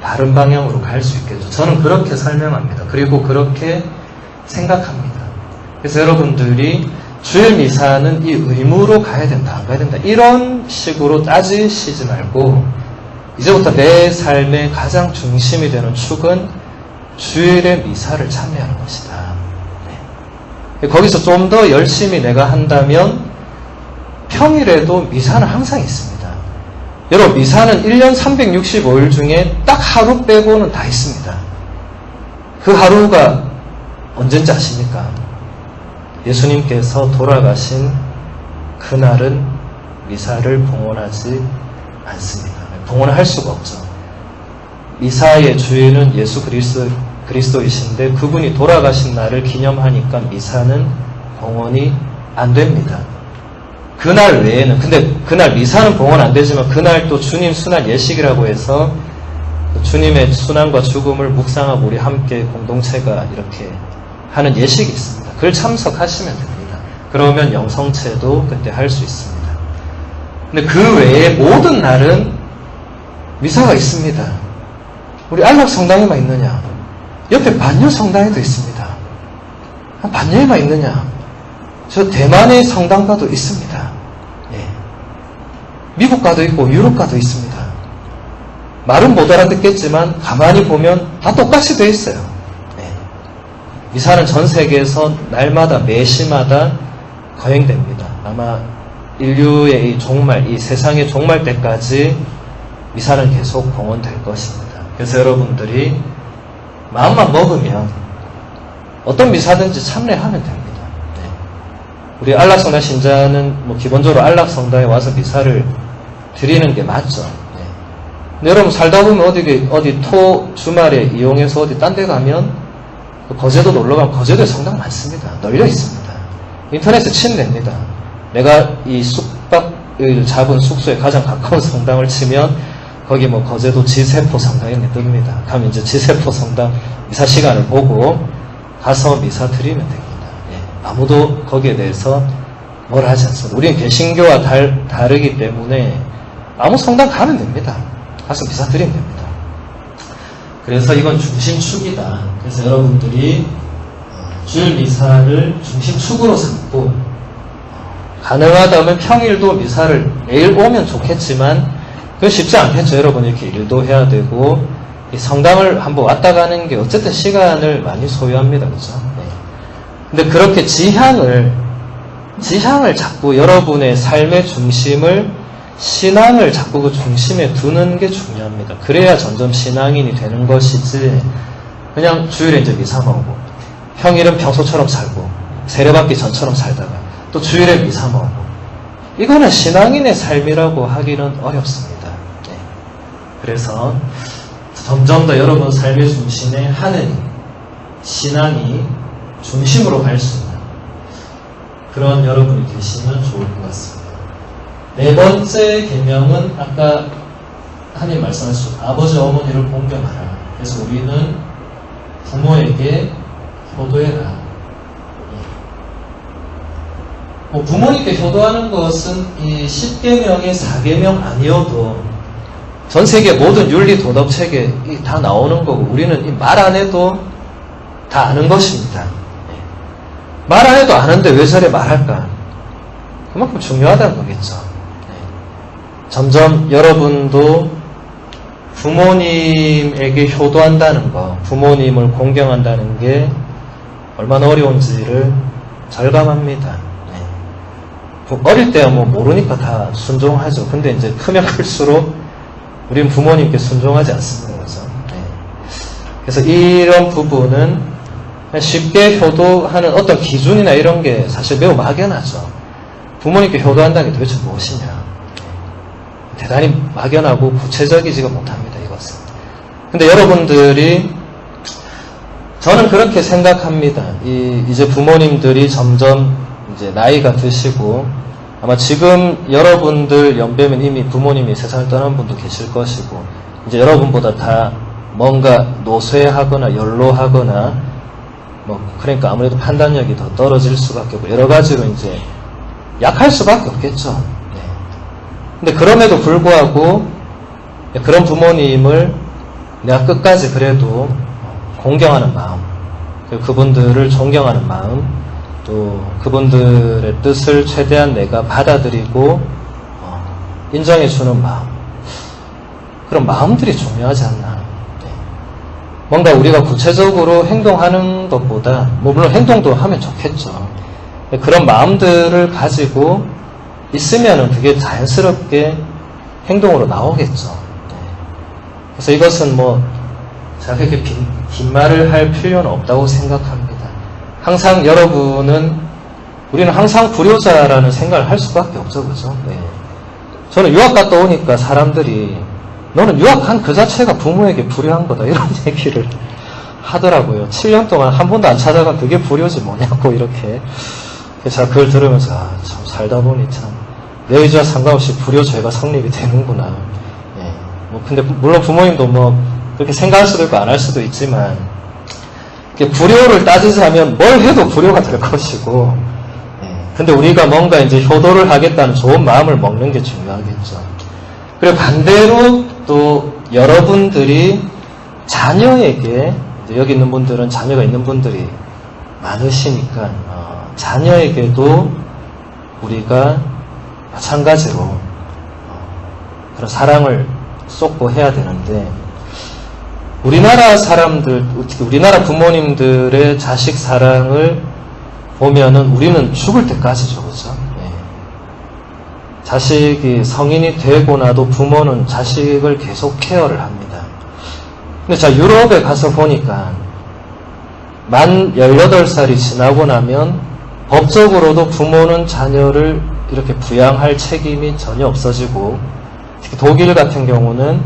바른 방향으로 갈 수 있겠죠. 저는 그렇게 설명합니다. 그리고 그렇게 생각합니다. 그래서 여러분들이 주일 미사는 이 의무로 가야 된다, 안 가야 된다, 이런 식으로 따지시지 말고 이제부터 내 삶의 가장 중심이 되는 축은 주일의 미사를 참여하는 것이다. 네. 거기서 좀 더 열심히 내가 한다면 평일에도 미사는 항상 있습니다. 여러분, 미사는 1년 365일 중에 딱 하루 빼고는 다 있습니다. 그 하루가 언젠지 아십니까? 예수님께서 돌아가신 그날은 미사를 봉헌하지 않습니다. 봉헌을 할 수가 없죠. 미사의 주인은 예수 그리스도이신데 그분이 돌아가신 날을 기념하니까 미사는 봉헌이 안 됩니다. 그날 외에는, 근데 그날 미사는 봉헌 안 되지만 그날 또 주님 순환 예식이라고 해서 주님의 순환과 죽음을 묵상하고 우리 함께 공동체가 이렇게 하는 예식이 있습니다. 그걸 참석하시면 됩니다. 그러면 영성체도 그때 할 수 있습니다. 근데 그 외에 모든 날은 미사가 있습니다. 우리 안락성당에만 있느냐? 옆에 반려성당에도 있습니다. 반려에만 있느냐? 저 대만의 성당 가도 있습니다. 예. 미국 가도 있고 유럽 가도 있습니다. 말은 못 알아듣겠지만 가만히 보면 다 똑같이 돼 있어요. 예. 미사는 전 세계에서 날마다 매시마다 거행됩니다. 아마 인류의 이 종말, 이 세상의 종말 때까지 미사는 계속 봉헌될 것입니다. 그래서 여러분들이 마음만 먹으면 어떤 미사든지 참여하면 됩니다. 네. 우리 안락성당 신자는 뭐 기본적으로 안락성당에 와서 미사를 드리는 게 맞죠. 네. 근데 여러분 살다 보면 어디 주말에 이용해서 어디 딴 데 가면 거제도 놀러 가면 거제도에 성당 많습니다. 널려 있습니다. 인터넷에 치면 됩니다. 내가 이 숙박을 잡은 숙소에 가장 가까운 성당을 치면 거기 뭐 거제도 지세포 성당이 뜹니다. 가면 이제 지세포 성당 미사 시간을 보고 가서 미사 드리면 됩니다. 예. 아무도 거기에 대해서 뭘 하지 않습니다. 우리는 개신교와 다르기 때문에 아무 성당 가면 됩니다. 가서 미사 드리면 됩니다. 그래서 이건 중심축이다. 그래서 여러분들이 주일 미사를 중심축으로 삼고 가능하다면 평일도 미사를 매일 오면 좋겠지만 그건 쉽지 않겠죠. 여러분 이렇게 일도 해야 되고 이 성당을 한번 왔다 가는 게 어쨌든 시간을 많이 소요합니다. 그죠? 네. 근데 그렇게 지향을 자꾸 여러분의 삶의 중심을 신앙을 자꾸 그 중심에 두는 게 중요합니다. 그래야 점점 신앙인이 되는 것이지 그냥 주일에 이제 미사만 오고 평일은 평소처럼 살고 세례받기 전처럼 살다가 또 주일에 미사만 오고 이거는 신앙인의 삶이라고 하기는 어렵습니다. 네. 그래서 점점 더 여러분 삶의 중심에 하느님, 신앙이 중심으로 갈 수 있는 그런 여러분이 되시면 좋을 것 같습니다. 네 번째 계명은 아까 하나님 말씀하셨죠. 아버지 어머니를 공경하라. 그래서 우리는 부모에게 효도해라. 부모님께 효도하는 것은 이 10계명의 4계명 아니어도 전 세계 모든 윤리 도덕 책에 다 나오는 거고 우리는 말 안 해도 다 아는 것입니다. 말 안 해도 아는데 왜 저래 말할까? 그만큼 중요하다는 거겠죠. 점점 여러분도 부모님에게 효도한다는 거, 부모님을 공경한다는 게 얼마나 어려운지를 절감합니다. 어릴 때야 뭐 모르니까 다 순종하죠. 근데 이제 크면 클수록 우리는 부모님께 순종하지 않습니다. 그래서, 그래서 이런 부분은 쉽게 효도하는 어떤 기준이나 이런 게 사실 매우 막연하죠. 부모님께 효도한다는 게 도대체 무엇이냐. 대단히 막연하고 구체적이지가 못합니다. 이것은. 근데 여러분들이 저는 그렇게 생각합니다. 이제 부모님들이 점점 이제 나이가 드시고 아마 지금 여러분들 연배면 이미 부모님이 세상을 떠난 분도 계실 것이고 이제 여러분보다 다 뭔가 노쇠하거나 연로하거나 뭐 그러니까 아무래도 판단력이 더 떨어질 수밖에 없고 여러 가지로 이제 약할 수밖에 없겠죠. 네. 근데 그럼에도 불구하고 그런 부모님을 내가 끝까지 그래도 공경하는 마음, 그분들을 존경하는 마음, 또 그분들의 뜻을 최대한 내가 받아들이고 인정해주는 마음, 그런 마음들이 중요하지 않나. 네. 뭔가 우리가 구체적으로 행동하는 것보다 물론 행동도 하면 좋겠죠. 그런 마음들을 가지고 있으면은 그게 자연스럽게 행동으로 나오겠죠. 네. 그래서 이것은 뭐 제가 그렇게 긴 말을 할 필요는 없다고 생각합니다. 항상 우리는 항상 불효자라는 생각을 할 수밖에 없죠. 그죠? 네. 저는 유학 갔다 오니까 사람들이 너는 유학한 그 자체가 부모에게 불효한 거다 이런 얘기를 하더라고요. 7년 동안 한 번도 안 찾아간 그게 불효지 뭐냐고 이렇게. 제가 그걸 들으면서 참 살다 보니 참 내 의지와 상관없이 불효죄가 성립이 되는구나. 예. 뭐 근데 물론 부모님도 뭐 그렇게 생각할 수도 있고 안 할 수도 있지만 불효를 따지자면 뭘 해도 불효가 될 것이고 근데 우리가 뭔가 이제 효도를 하겠다는 좋은 마음을 먹는 게 중요하겠죠. 그리고 반대로 또 여러분들이 자녀에게 이제 여기 있는 분들은 자녀가 있는 분들이 많으시니까 자녀에게도 우리가 마찬가지로 그런 사랑을 쏟고 해야 되는데 우리나라 사람들, 우리나라 부모님들의 자식 사랑을 보면은 우리는 죽을 때까지죠, 그죠? 예. 자식이 성인이 되고 나도 부모는 자식을 계속 케어를 합니다. 근데 제가 유럽에 가서 보니까 만 18살이 지나고 나면 법적으로도 부모는 자녀를 이렇게 부양할 책임이 전혀 없어지고 특히 독일 같은 경우는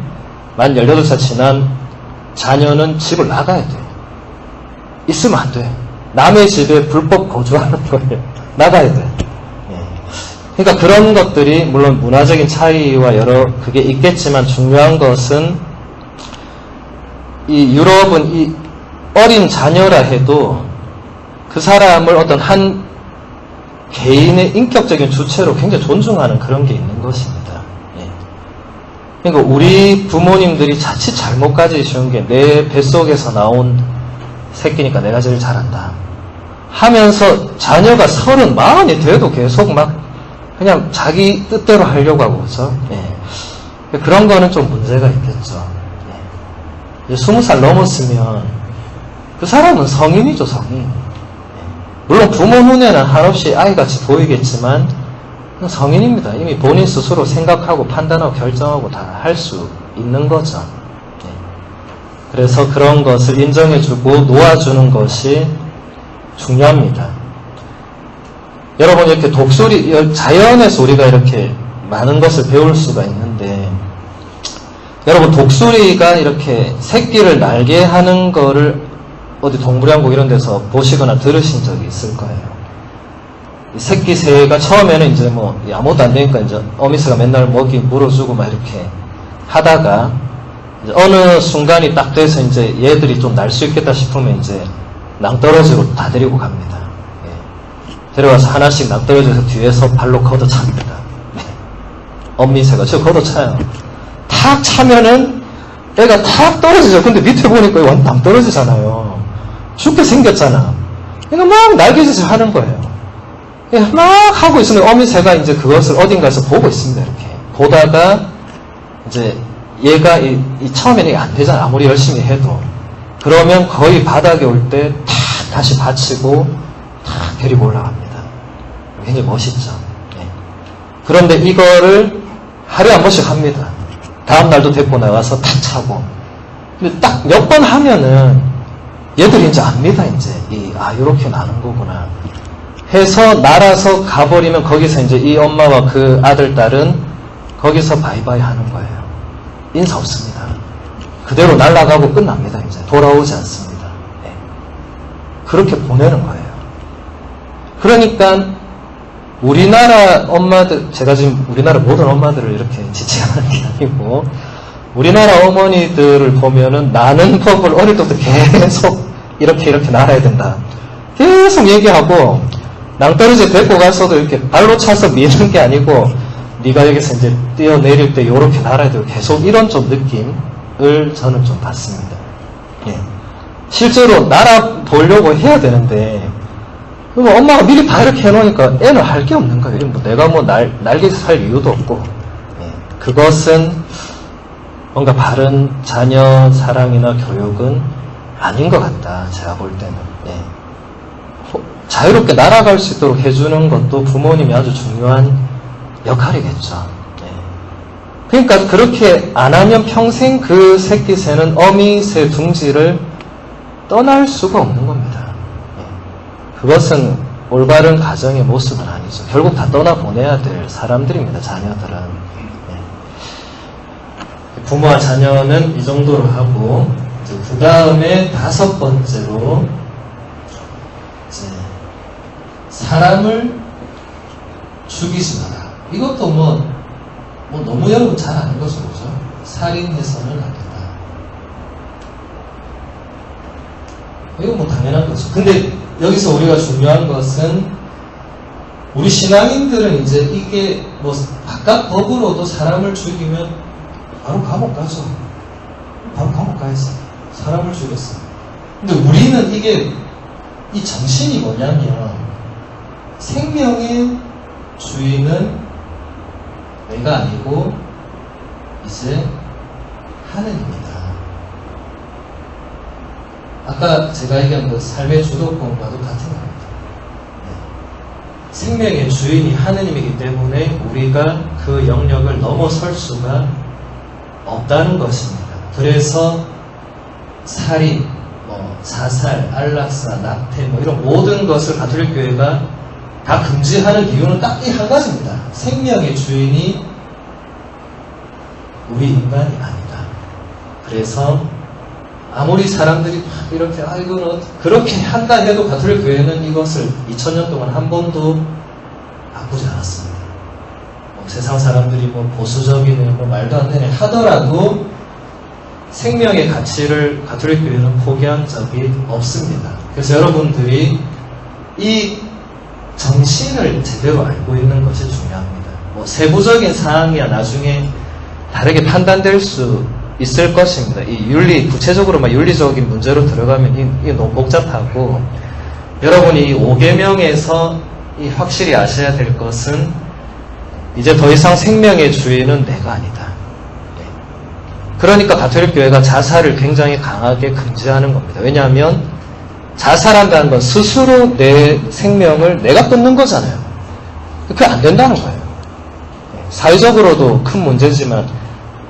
만 18살 지난 자녀는 집을 나가야 돼. 있으면 안 돼. 남의 집에 불법 거주하는 거예요. 나가야 돼. 그러니까 그런 것들이 물론 문화적인 차이와 여러 그게 있겠지만 중요한 것은 이 유럽은 이 어린 자녀라 해도 그 사람을 어떤 한 개인의 인격적인 주체로 굉장히 존중하는 그런 게 있는 것입니다. 그러니까 우리 부모님들이 자칫 잘못 가지신 게 내 뱃속에서 나온 새끼니까 내가 제일 잘한다 하면서 자녀가 30, 40이 돼도 계속 막 그냥 자기 뜻대로 하려고 하고, 그죠? 예. 그런 거는 좀 문제가 있겠죠. 예. 20살 넘었으면 그 사람은 성인이죠, 성인. 예. 물론 부모 눈에는 한없이 아이같이 보이겠지만 성인입니다. 이미 본인 스스로 생각하고 판단하고 결정하고 다 할 수 있는 거죠. 예. 그래서 그런 것을 인정해주고 놓아주는 것이 중요합니다. 여러분, 이렇게 독소리, 자연에서 우리가 이렇게 많은 것을 배울 수가 있는데, 여러분, 독수리가 이렇게 새끼를 날게 하는 거를 어디 동물연구 이런 데서 보시거나 들으신 적이 있을 거예요. 이 새끼 새가 처음에는 이제 뭐 아무것도 안 되니까 이제 어미새가 맨날 먹이 물어주고 막 이렇게 하다가 이제 어느 순간이 딱 돼서 이제 얘들이 좀 날 수 있겠다 싶으면 이제 낭떠러지로 다 데리고 갑니다. 데려와서 하나씩 낭떠러져서 뒤에서 발로 걷어찹니다. 엄미새가 저 걷어차요. 탁 차면은 애가 탁 떨어지죠. 근데 밑에 보니까 완전 낭떠러지잖아요. 죽게 생겼잖아. 그러니까 막 날개짓을 하는 거예요. 막 하고 있으면 어미새가 이제 그것을 어딘가에서 보고 있습니다. 이렇게 보다가 이제 얘가 처음에는 안 되잖아. 아무리 열심히 해도. 그러면 거의 바닥에 올 때 탁 다시 받치고 탁 데리고 올라갑니다. 굉장히 멋있죠. 네. 그런데 이거를 하루에 한 번씩 합니다. 다음날도 데리고 나가서 탁 차고. 근데 딱 몇 번 하면은 얘들이 이제 압니다. 이제 이렇게 나는 거구나 해서 날아서 가버리면 거기서 이제 이 엄마와 그 아들, 딸은 거기서 바이바이 하는 거예요. 인사 없습니다. 그대로 날아가고 끝납니다. 이제 돌아오지 않습니다. 네. 그렇게 보내는 거예요. 그러니까 우리나라 엄마들, 제가 지금 우리나라 모든 엄마들을 이렇게 지칭하는 게 아니고 우리나라 어머니들을 보면은 나는 법을 어릴 때부터 계속 이렇게 날아야 된다. 계속 얘기하고 낭떠러지 데리고 가서도 이렇게 발로 차서 미는 게 아니고 네가 여기서 이제 뛰어내릴 때 이렇게 날아야 되고 계속 이런 좀 느낌을 저는 좀 받습니다. 예. 실제로 날아보려고 해야 되는데 그럼 엄마가 미리 다 이렇게 해놓으니까 애는 할 게 없는 거예요. 뭐 내가 뭐 날개에서 살 이유도 없고. 예. 그것은 뭔가 바른 자녀 사랑이나 교육은 아닌 것 같다. 제가 볼 때는. 예. 자유롭게 날아갈 수 있도록 해주는 것도 부모님이 아주 중요한 역할이겠죠. 예. 그러니까 그렇게 안 하면 평생 그 새끼 새는 어미 새 둥지를 떠날 수가 없는 겁니다. 예. 그것은 올바른 가정의 모습은 아니죠. 결국 다 떠나보내야 될 사람들입니다. 자녀들은. 예. 부모와 자녀는 이 정도로 하고 그 다음에 5번째로 사람을 죽이지 마라. 이것도 뭐 너무 여러분 잘 아는 거죠, 그죠? 살인해서는 안 된다. 이거 뭐 당연한 거죠. 근데 여기서 우리가 중요한 것은 우리 신앙인들은 이제 이게 뭐 바깥 법으로도 사람을 죽이면 바로 감옥 가죠. 바로 감옥 가야지. 사람을 죽였어. 근데 우리는 이게 이 정신이 뭐냐면 생명의 주인은 내가 아니고 이제 하느님이다. 아까 제가 얘기한 그 삶의 주도권과도 같은 겁니다. 네. 생명의 주인이 하느님이기 때문에 우리가 그 영역을 넘어설 수가 없다는 것입니다. 그래서 살인, 자살, 안락사, 낙태 이런 모든 것을 가톨릭 교회가 다 금지하는 이유는 딱 이 한 가지입니다. 생명의 주인이 우리 인간이 아니다. 그래서 아무리 사람들이 이렇게 이거는 그렇게 한다 해도 가톨릭 교회는 이것을 2000년 동안 한 번도 바꾸지 않았습니다. 세상 사람들이 보수적이네 말도 안 되네 하더라도 생명의 가치를 가톨릭 교회는 포기한 적이 없습니다. 그래서 여러분들이 이 정신을 제대로 알고 있는 것이 중요합니다. 세부적인 사항이야 나중에 다르게 판단될 수 있을 것입니다. 이 윤리, 구체적으로 윤리적인 문제로 들어가면 이게 너무 복잡하고, 여러분이 이 5계명에서 이 확실히 아셔야 될 것은 이제 더 이상 생명의 주인은 내가 아니다. 그러니까 가톨릭 교회가 자살을 굉장히 강하게 금지하는 겁니다. 왜냐하면 자살한다는 건 스스로 내 생명을 내가 끊는 거잖아요. 그게 안 된다는 거예요. 사회적으로도 큰 문제지만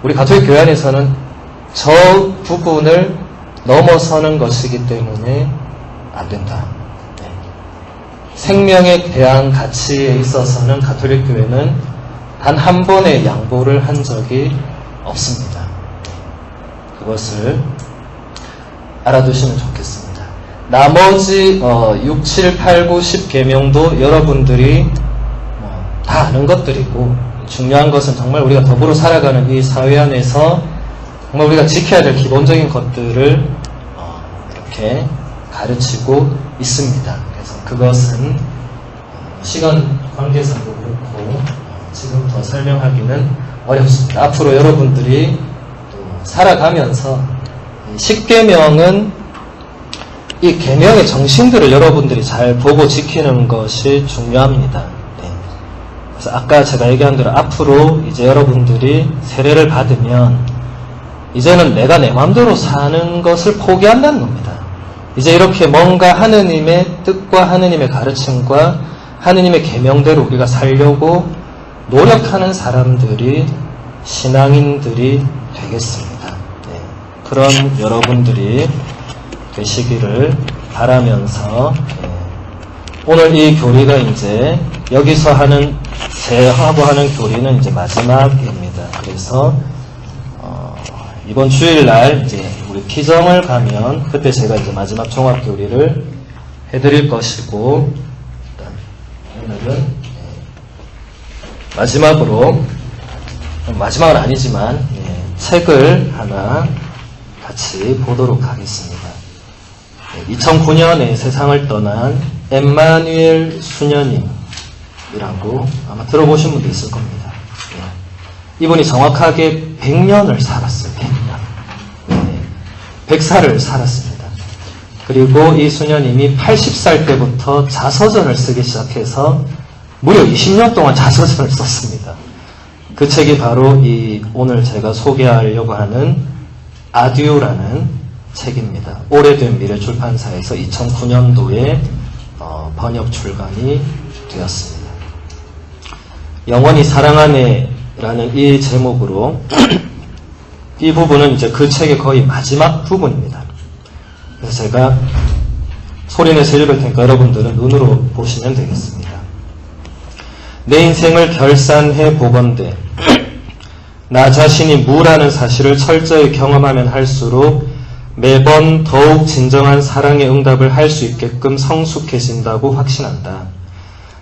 우리 가톨릭 교회 안에서는 저 부분을 넘어서는 것이기 때문에 안 된다. 생명에 대한 가치에 있어서는 가톨릭 교회는 단 한 번의 양보를 한 적이 없습니다. 그것을 알아두시면 좋겠습니다. 나머지 6, 7, 8, 9, 10 계명도 여러분들이 다 아는 것들이고 중요한 것은 정말 우리가 더불어 살아가는 이 사회 안에서 정말 우리가 지켜야 될 기본적인 것들을 이렇게 가르치고 있습니다. 그래서 그것은 시간 관계상도 그렇고 지금 더 설명하기는 어렵습니다. 앞으로 여러분들이 또 살아가면서 10계명은 이 계명의 정신들을 여러분들이 잘 보고 지키는 것이 중요합니다. 그래서 아까 제가 얘기한 대로 앞으로 이제 여러분들이 세례를 받으면 이제는 내가 내 마음대로 사는 것을 포기한다는 겁니다. 이제 이렇게 뭔가 하느님의 뜻과 하느님의 가르침과 하느님의 계명대로 우리가 살려고 노력하는 사람들이 신앙인들이 되겠습니다. 그런 여러분들이 되시기를 바라면서 오늘 이 교리가 이제 여기서 하는 제하고 하는 교리는 이제 마지막입니다. 그래서 이번 주일날 이제 우리 피정을 가면 그때 제가 이제 마지막 종합 교리를 해드릴 것이고 오늘은 마지막은 아니지만 책을 하나 같이 보도록 하겠습니다. 2009년에 세상을 떠난 엠마누엘 수녀님이라고 아마 들어보신 분도 있을 겁니다. 이분이 정확하게 100년을 살았어요. 100살을 살았습니다. 그리고 이 수녀님이 80살 때부터 자서전을 쓰기 시작해서 무려 20년 동안 자서전을 썼습니다. 그 책이 바로 이 오늘 제가 소개하려고 하는 아듀라는 책입니다. 오래된 미래 출판사에서 2009년도에 번역 출간이 되었습니다. 영원히 사랑하네라는 이 제목으로 이 부분은 이제 그 책의 거의 마지막 부분입니다. 그래서 제가 소리내서 읽을 테니까 여러분들은 눈으로 보시면 되겠습니다. 내 인생을 결산해 보건대 나 자신이 무라는 사실을 철저히 경험하면 할수록 매번 더욱 진정한 사랑의 응답을 할 수 있게끔 성숙해진다고 확신한다.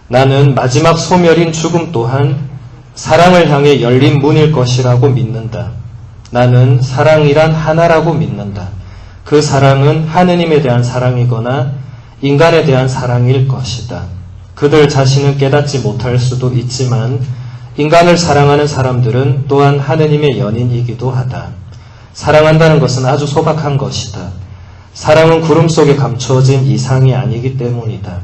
나는 마지막 소멸인 죽음 또한 사랑을 향해 열린 문일 것이라고 믿는다. 나는 사랑이란 하나라고 믿는다. 그 사랑은 하느님에 대한 사랑이거나 인간에 대한 사랑일 것이다. 그들 자신은 깨닫지 못할 수도 있지만 인간을 사랑하는 사람들은 또한 하느님의 연인이기도 하다. 사랑한다는 것은 아주 소박한 것이다. 사랑은 구름 속에 감추어진 이상이 아니기 때문이다.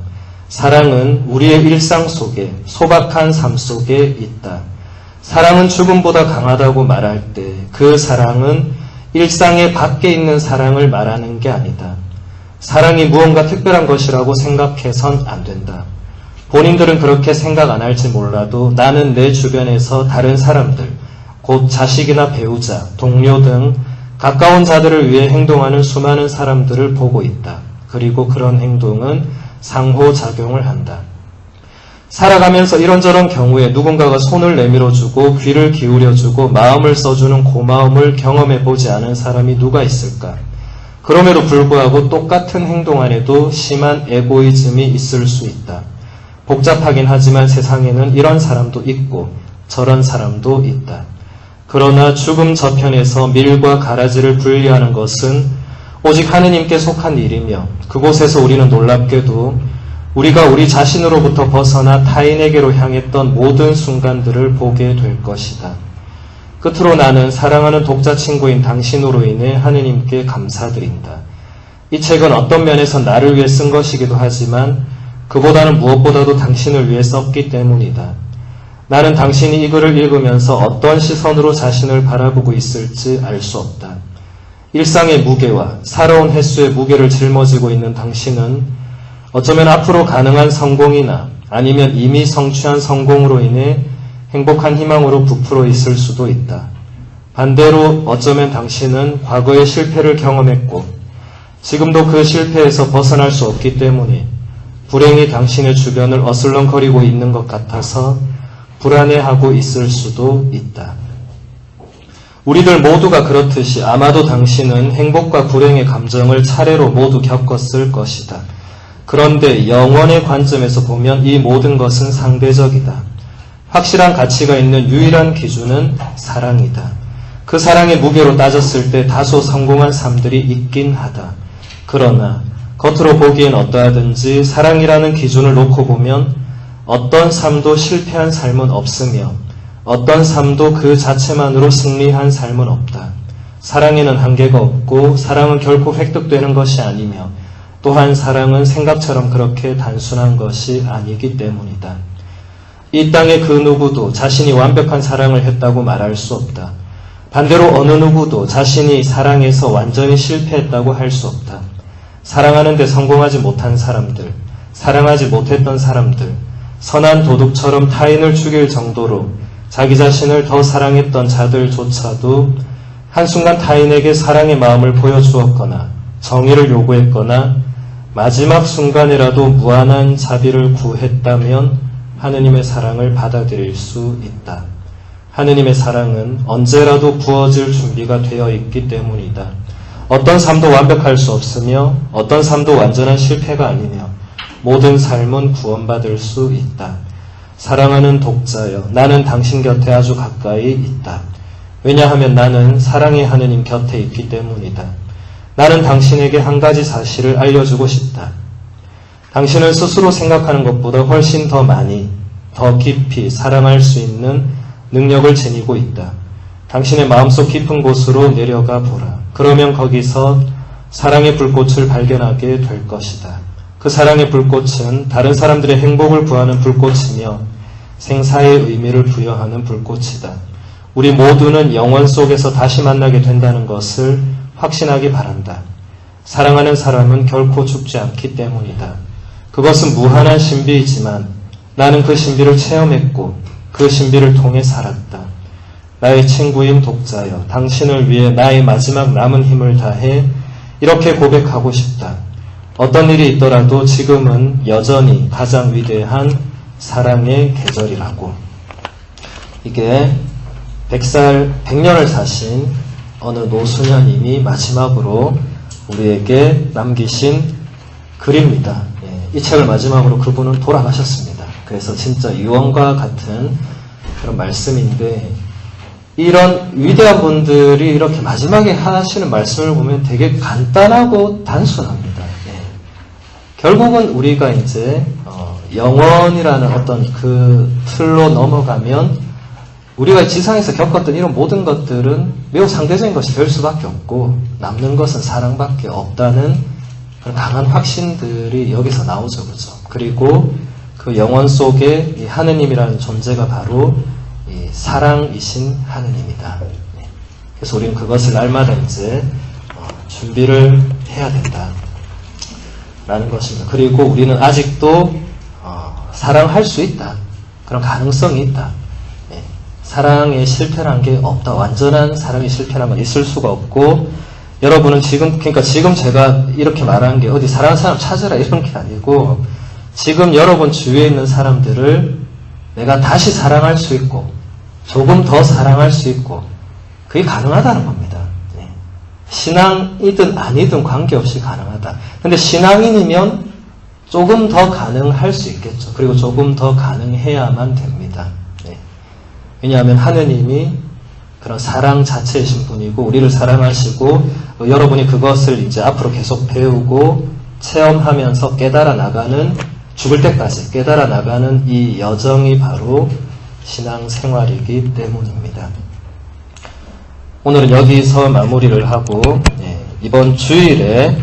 사랑은 우리의 일상 속에, 소박한 삶 속에 있다. 사랑은 죽음보다 강하다고 말할 때 그 사랑은 일상의 밖에 있는 사랑을 말하는 게 아니다. 사랑이 무언가 특별한 것이라고 생각해선 안 된다. 본인들은 그렇게 생각 안 할지 몰라도 나는 내 주변에서 다른 사람들, 곧 자식이나 배우자, 동료 등 가까운 자들을 위해 행동하는 수많은 사람들을 보고 있다. 그리고 그런 행동은 상호작용을 한다. 살아가면서 이런저런 경우에 누군가가 손을 내밀어주고 귀를 기울여주고 마음을 써주는 고마움을 경험해보지 않은 사람이 누가 있을까? 그럼에도 불구하고 똑같은 행동 안에도 심한 에고이즘이 있을 수 있다. 복잡하긴 하지만 세상에는 이런 사람도 있고 저런 사람도 있다. 그러나 죽음 저편에서 밀과 가라지를 분리하는 것은 오직 하느님께 속한 일이며 그곳에서 우리는 놀랍게도 우리가 우리 자신으로부터 벗어나 타인에게로 향했던 모든 순간들을 보게 될 것이다. 끝으로 나는 사랑하는 독자 친구인 당신으로 인해 하느님께 감사드린다. 이 책은 어떤 면에서 나를 위해 쓴 것이기도 하지만 그보다는 무엇보다도 당신을 위해 썼기 때문이다. 나는 당신이 이 글을 읽으면서 어떤 시선으로 자신을 바라보고 있을지 알 수 없다. 일상의 무게와 살아온 횟수의 무게를 짊어지고 있는 당신은 어쩌면 앞으로 가능한 성공이나 아니면 이미 성취한 성공으로 인해 행복한 희망으로 부풀어 있을 수도 있다. 반대로 어쩌면 당신은 과거의 실패를 경험했고 지금도 그 실패에서 벗어날 수 없기 때문에 불행이 당신의 주변을 어슬렁거리고 있는 것 같아서 불안해하고 있을 수도 있다. 우리들 모두가 그렇듯이 아마도 당신은 행복과 불행의 감정을 차례로 모두 겪었을 것이다. 그런데 영원의 관점에서 보면 이 모든 것은 상대적이다. 확실한 가치가 있는 유일한 기준은 사랑이다. 그 사랑의 무게로 따졌을 때 다소 성공한 삶들이 있긴 하다. 그러나 겉으로 보기엔 어떠하든지 사랑이라는 기준을 놓고 보면 어떤 삶도 실패한 삶은 없으며 어떤 삶도 그 자체만으로 승리한 삶은 없다. 사랑에는 한계가 없고 사랑은 결코 획득되는 것이 아니며 또한 사랑은 생각처럼 그렇게 단순한 것이 아니기 때문이다. 이 땅의 그 누구도 자신이 완벽한 사랑을 했다고 말할 수 없다. 반대로 어느 누구도 자신이 사랑에서 완전히 실패했다고 할 수 없다. 사랑하는 데 성공하지 못한 사람들, 사랑하지 못했던 사람들, 선한 도둑처럼 타인을 죽일 정도로 자기 자신을 더 사랑했던 자들조차도 한순간 타인에게 사랑의 마음을 보여주었거나 정의를 요구했거나 마지막 순간이라도 무한한 자비를 구했다면 하느님의 사랑을 받아들일 수 있다. 하느님의 사랑은 언제라도 부어질 준비가 되어 있기 때문이다. 어떤 삶도 완벽할 수 없으며 어떤 삶도 완전한 실패가 아니며 모든 삶은 구원받을 수 있다. 사랑하는 독자여, 나는 당신 곁에 아주 가까이 있다. 왜냐하면 나는 사랑의 하느님 곁에 있기 때문이다. 나는 당신에게 한 가지 사실을 알려주고 싶다. 당신은 스스로 생각하는 것보다 훨씬 더 많이, 더 깊이 사랑할 수 있는 능력을 지니고 있다. 당신의 마음속 깊은 곳으로 내려가 보라. 그러면 거기서 사랑의 불꽃을 발견하게 될 것이다. 그 사랑의 불꽃은 다른 사람들의 행복을 구하는 불꽃이며 생사의 의미를 부여하는 불꽃이다. 우리 모두는 영원 속에서 다시 만나게 된다는 것을 확신하기 바란다. 사랑하는 사람은 결코 죽지 않기 때문이다. 그것은 무한한 신비이지만 나는 그 신비를 체험했고 그 신비를 통해 살았다. 나의 친구인 독자여, 당신을 위해 나의 마지막 남은 힘을 다해 이렇게 고백하고 싶다. 어떤 일이 있더라도 지금은 여전히 가장 위대한 사랑의 계절이라고. 이게 100년을 사신 어느 노수녀님이 마지막으로 우리에게 남기신 글입니다. 이 책을 마지막으로 그분은 돌아가셨습니다. 그래서 진짜 유언과 같은 그런 말씀인데, 이런 위대한 분들이 이렇게 마지막에 하시는 말씀을 보면 되게 간단하고 단순합니다. 결국은 우리가 이제 영원이라는 어떤 그 틀로 넘어가면 우리가 지상에서 겪었던 이런 모든 것들은 매우 상대적인 것이 될 수밖에 없고 남는 것은 사랑밖에 없다는 그런 강한 확신들이 여기서 나오죠. 그죠? 그리고 그 영원 속에 이 하느님이라는 존재가 바로 이 사랑이신 하느님이다. 그래서 우리는 그것을 날마다 이제 준비를 해야 된다. 라는 것입니다. 그리고 우리는 아직도 사랑할 수 있다. 그런 가능성이 있다. 사랑의 실패란 게 없다. 완전한 사랑의 실패란 건 있을 수가 없고, 여러분은 그러니까 지금 제가 이렇게 말하는 게 어디 사랑하는 사람 찾으라 이런 게 아니고, 지금 여러분 주위에 있는 사람들을 내가 다시 사랑할 수 있고, 조금 더 사랑할 수 있고, 그게 가능하다는 겁니다. 신앙이든 아니든 관계없이 가능하다. 근데 신앙인이면 조금 더 가능할 수 있겠죠. 그리고 조금 더 가능해야만 됩니다. 왜냐하면 하느님이 그런 사랑 자체이신 분이고 우리를 사랑하시고 여러분이 그것을 이제 앞으로 계속 배우고 체험하면서 깨달아 나가는, 죽을 때까지 깨달아 나가는 이 여정이 바로 신앙생활이기 때문입니다. 오늘은 여기서 마무리를 하고 이번 주일에